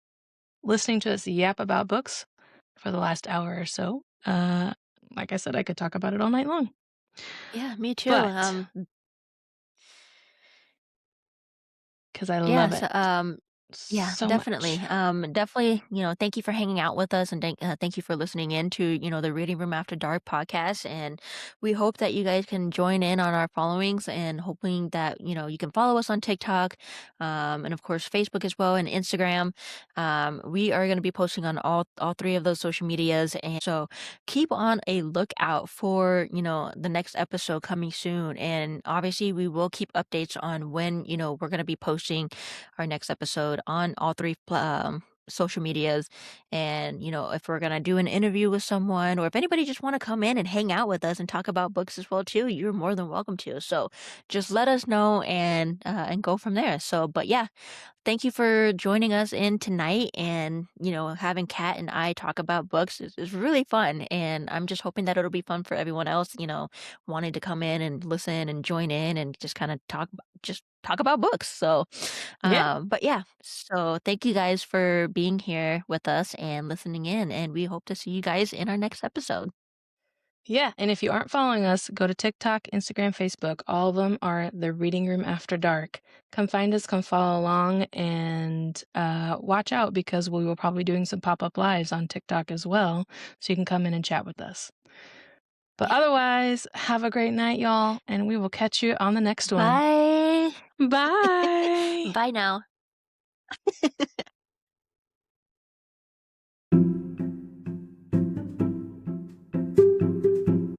listening to us yap about books for the last hour or so. Like I said, I could talk about it all night long, Yeah, me too. but because I Yeah, love it so, yeah, so much. definitely. Definitely, thank you for hanging out with us and thank you for listening in to, the Reading Room After Dark podcast. And we hope that you guys can join in on our followings and hoping that, you can follow us on TikTok, and of course Facebook as well and Instagram. We are going to be posting on all three of those social medias. And so keep on a lookout for, the next episode coming soon. And obviously we will keep updates on when, we're going to be posting our next episode on all three social medias. And if we're gonna do an interview with someone or if anybody just want to come in and hang out with us and talk about books as well too, you're more than welcome to. So just let us know and go from there. So but yeah, thank you for joining us in tonight. And having Kat and I talk about books is really fun, and I'm just hoping that it'll be fun for everyone else, wanting to come in and listen and join in and just kind of talk about books. So Yeah. but yeah, so thank you guys for being here with us and listening in, and we hope to see you guys in our next episode. Yeah, and if you aren't following us, go to TikTok, Instagram, Facebook. All of them are the Reading Room After Dark. Come find us, come follow along, and watch out because we will probably be doing some pop-up lives on TikTok as well, so you can come in and chat with us. But Yeah. otherwise, have a great night, y'all, and we will catch you on the next one. Bye. Bye. Bye now.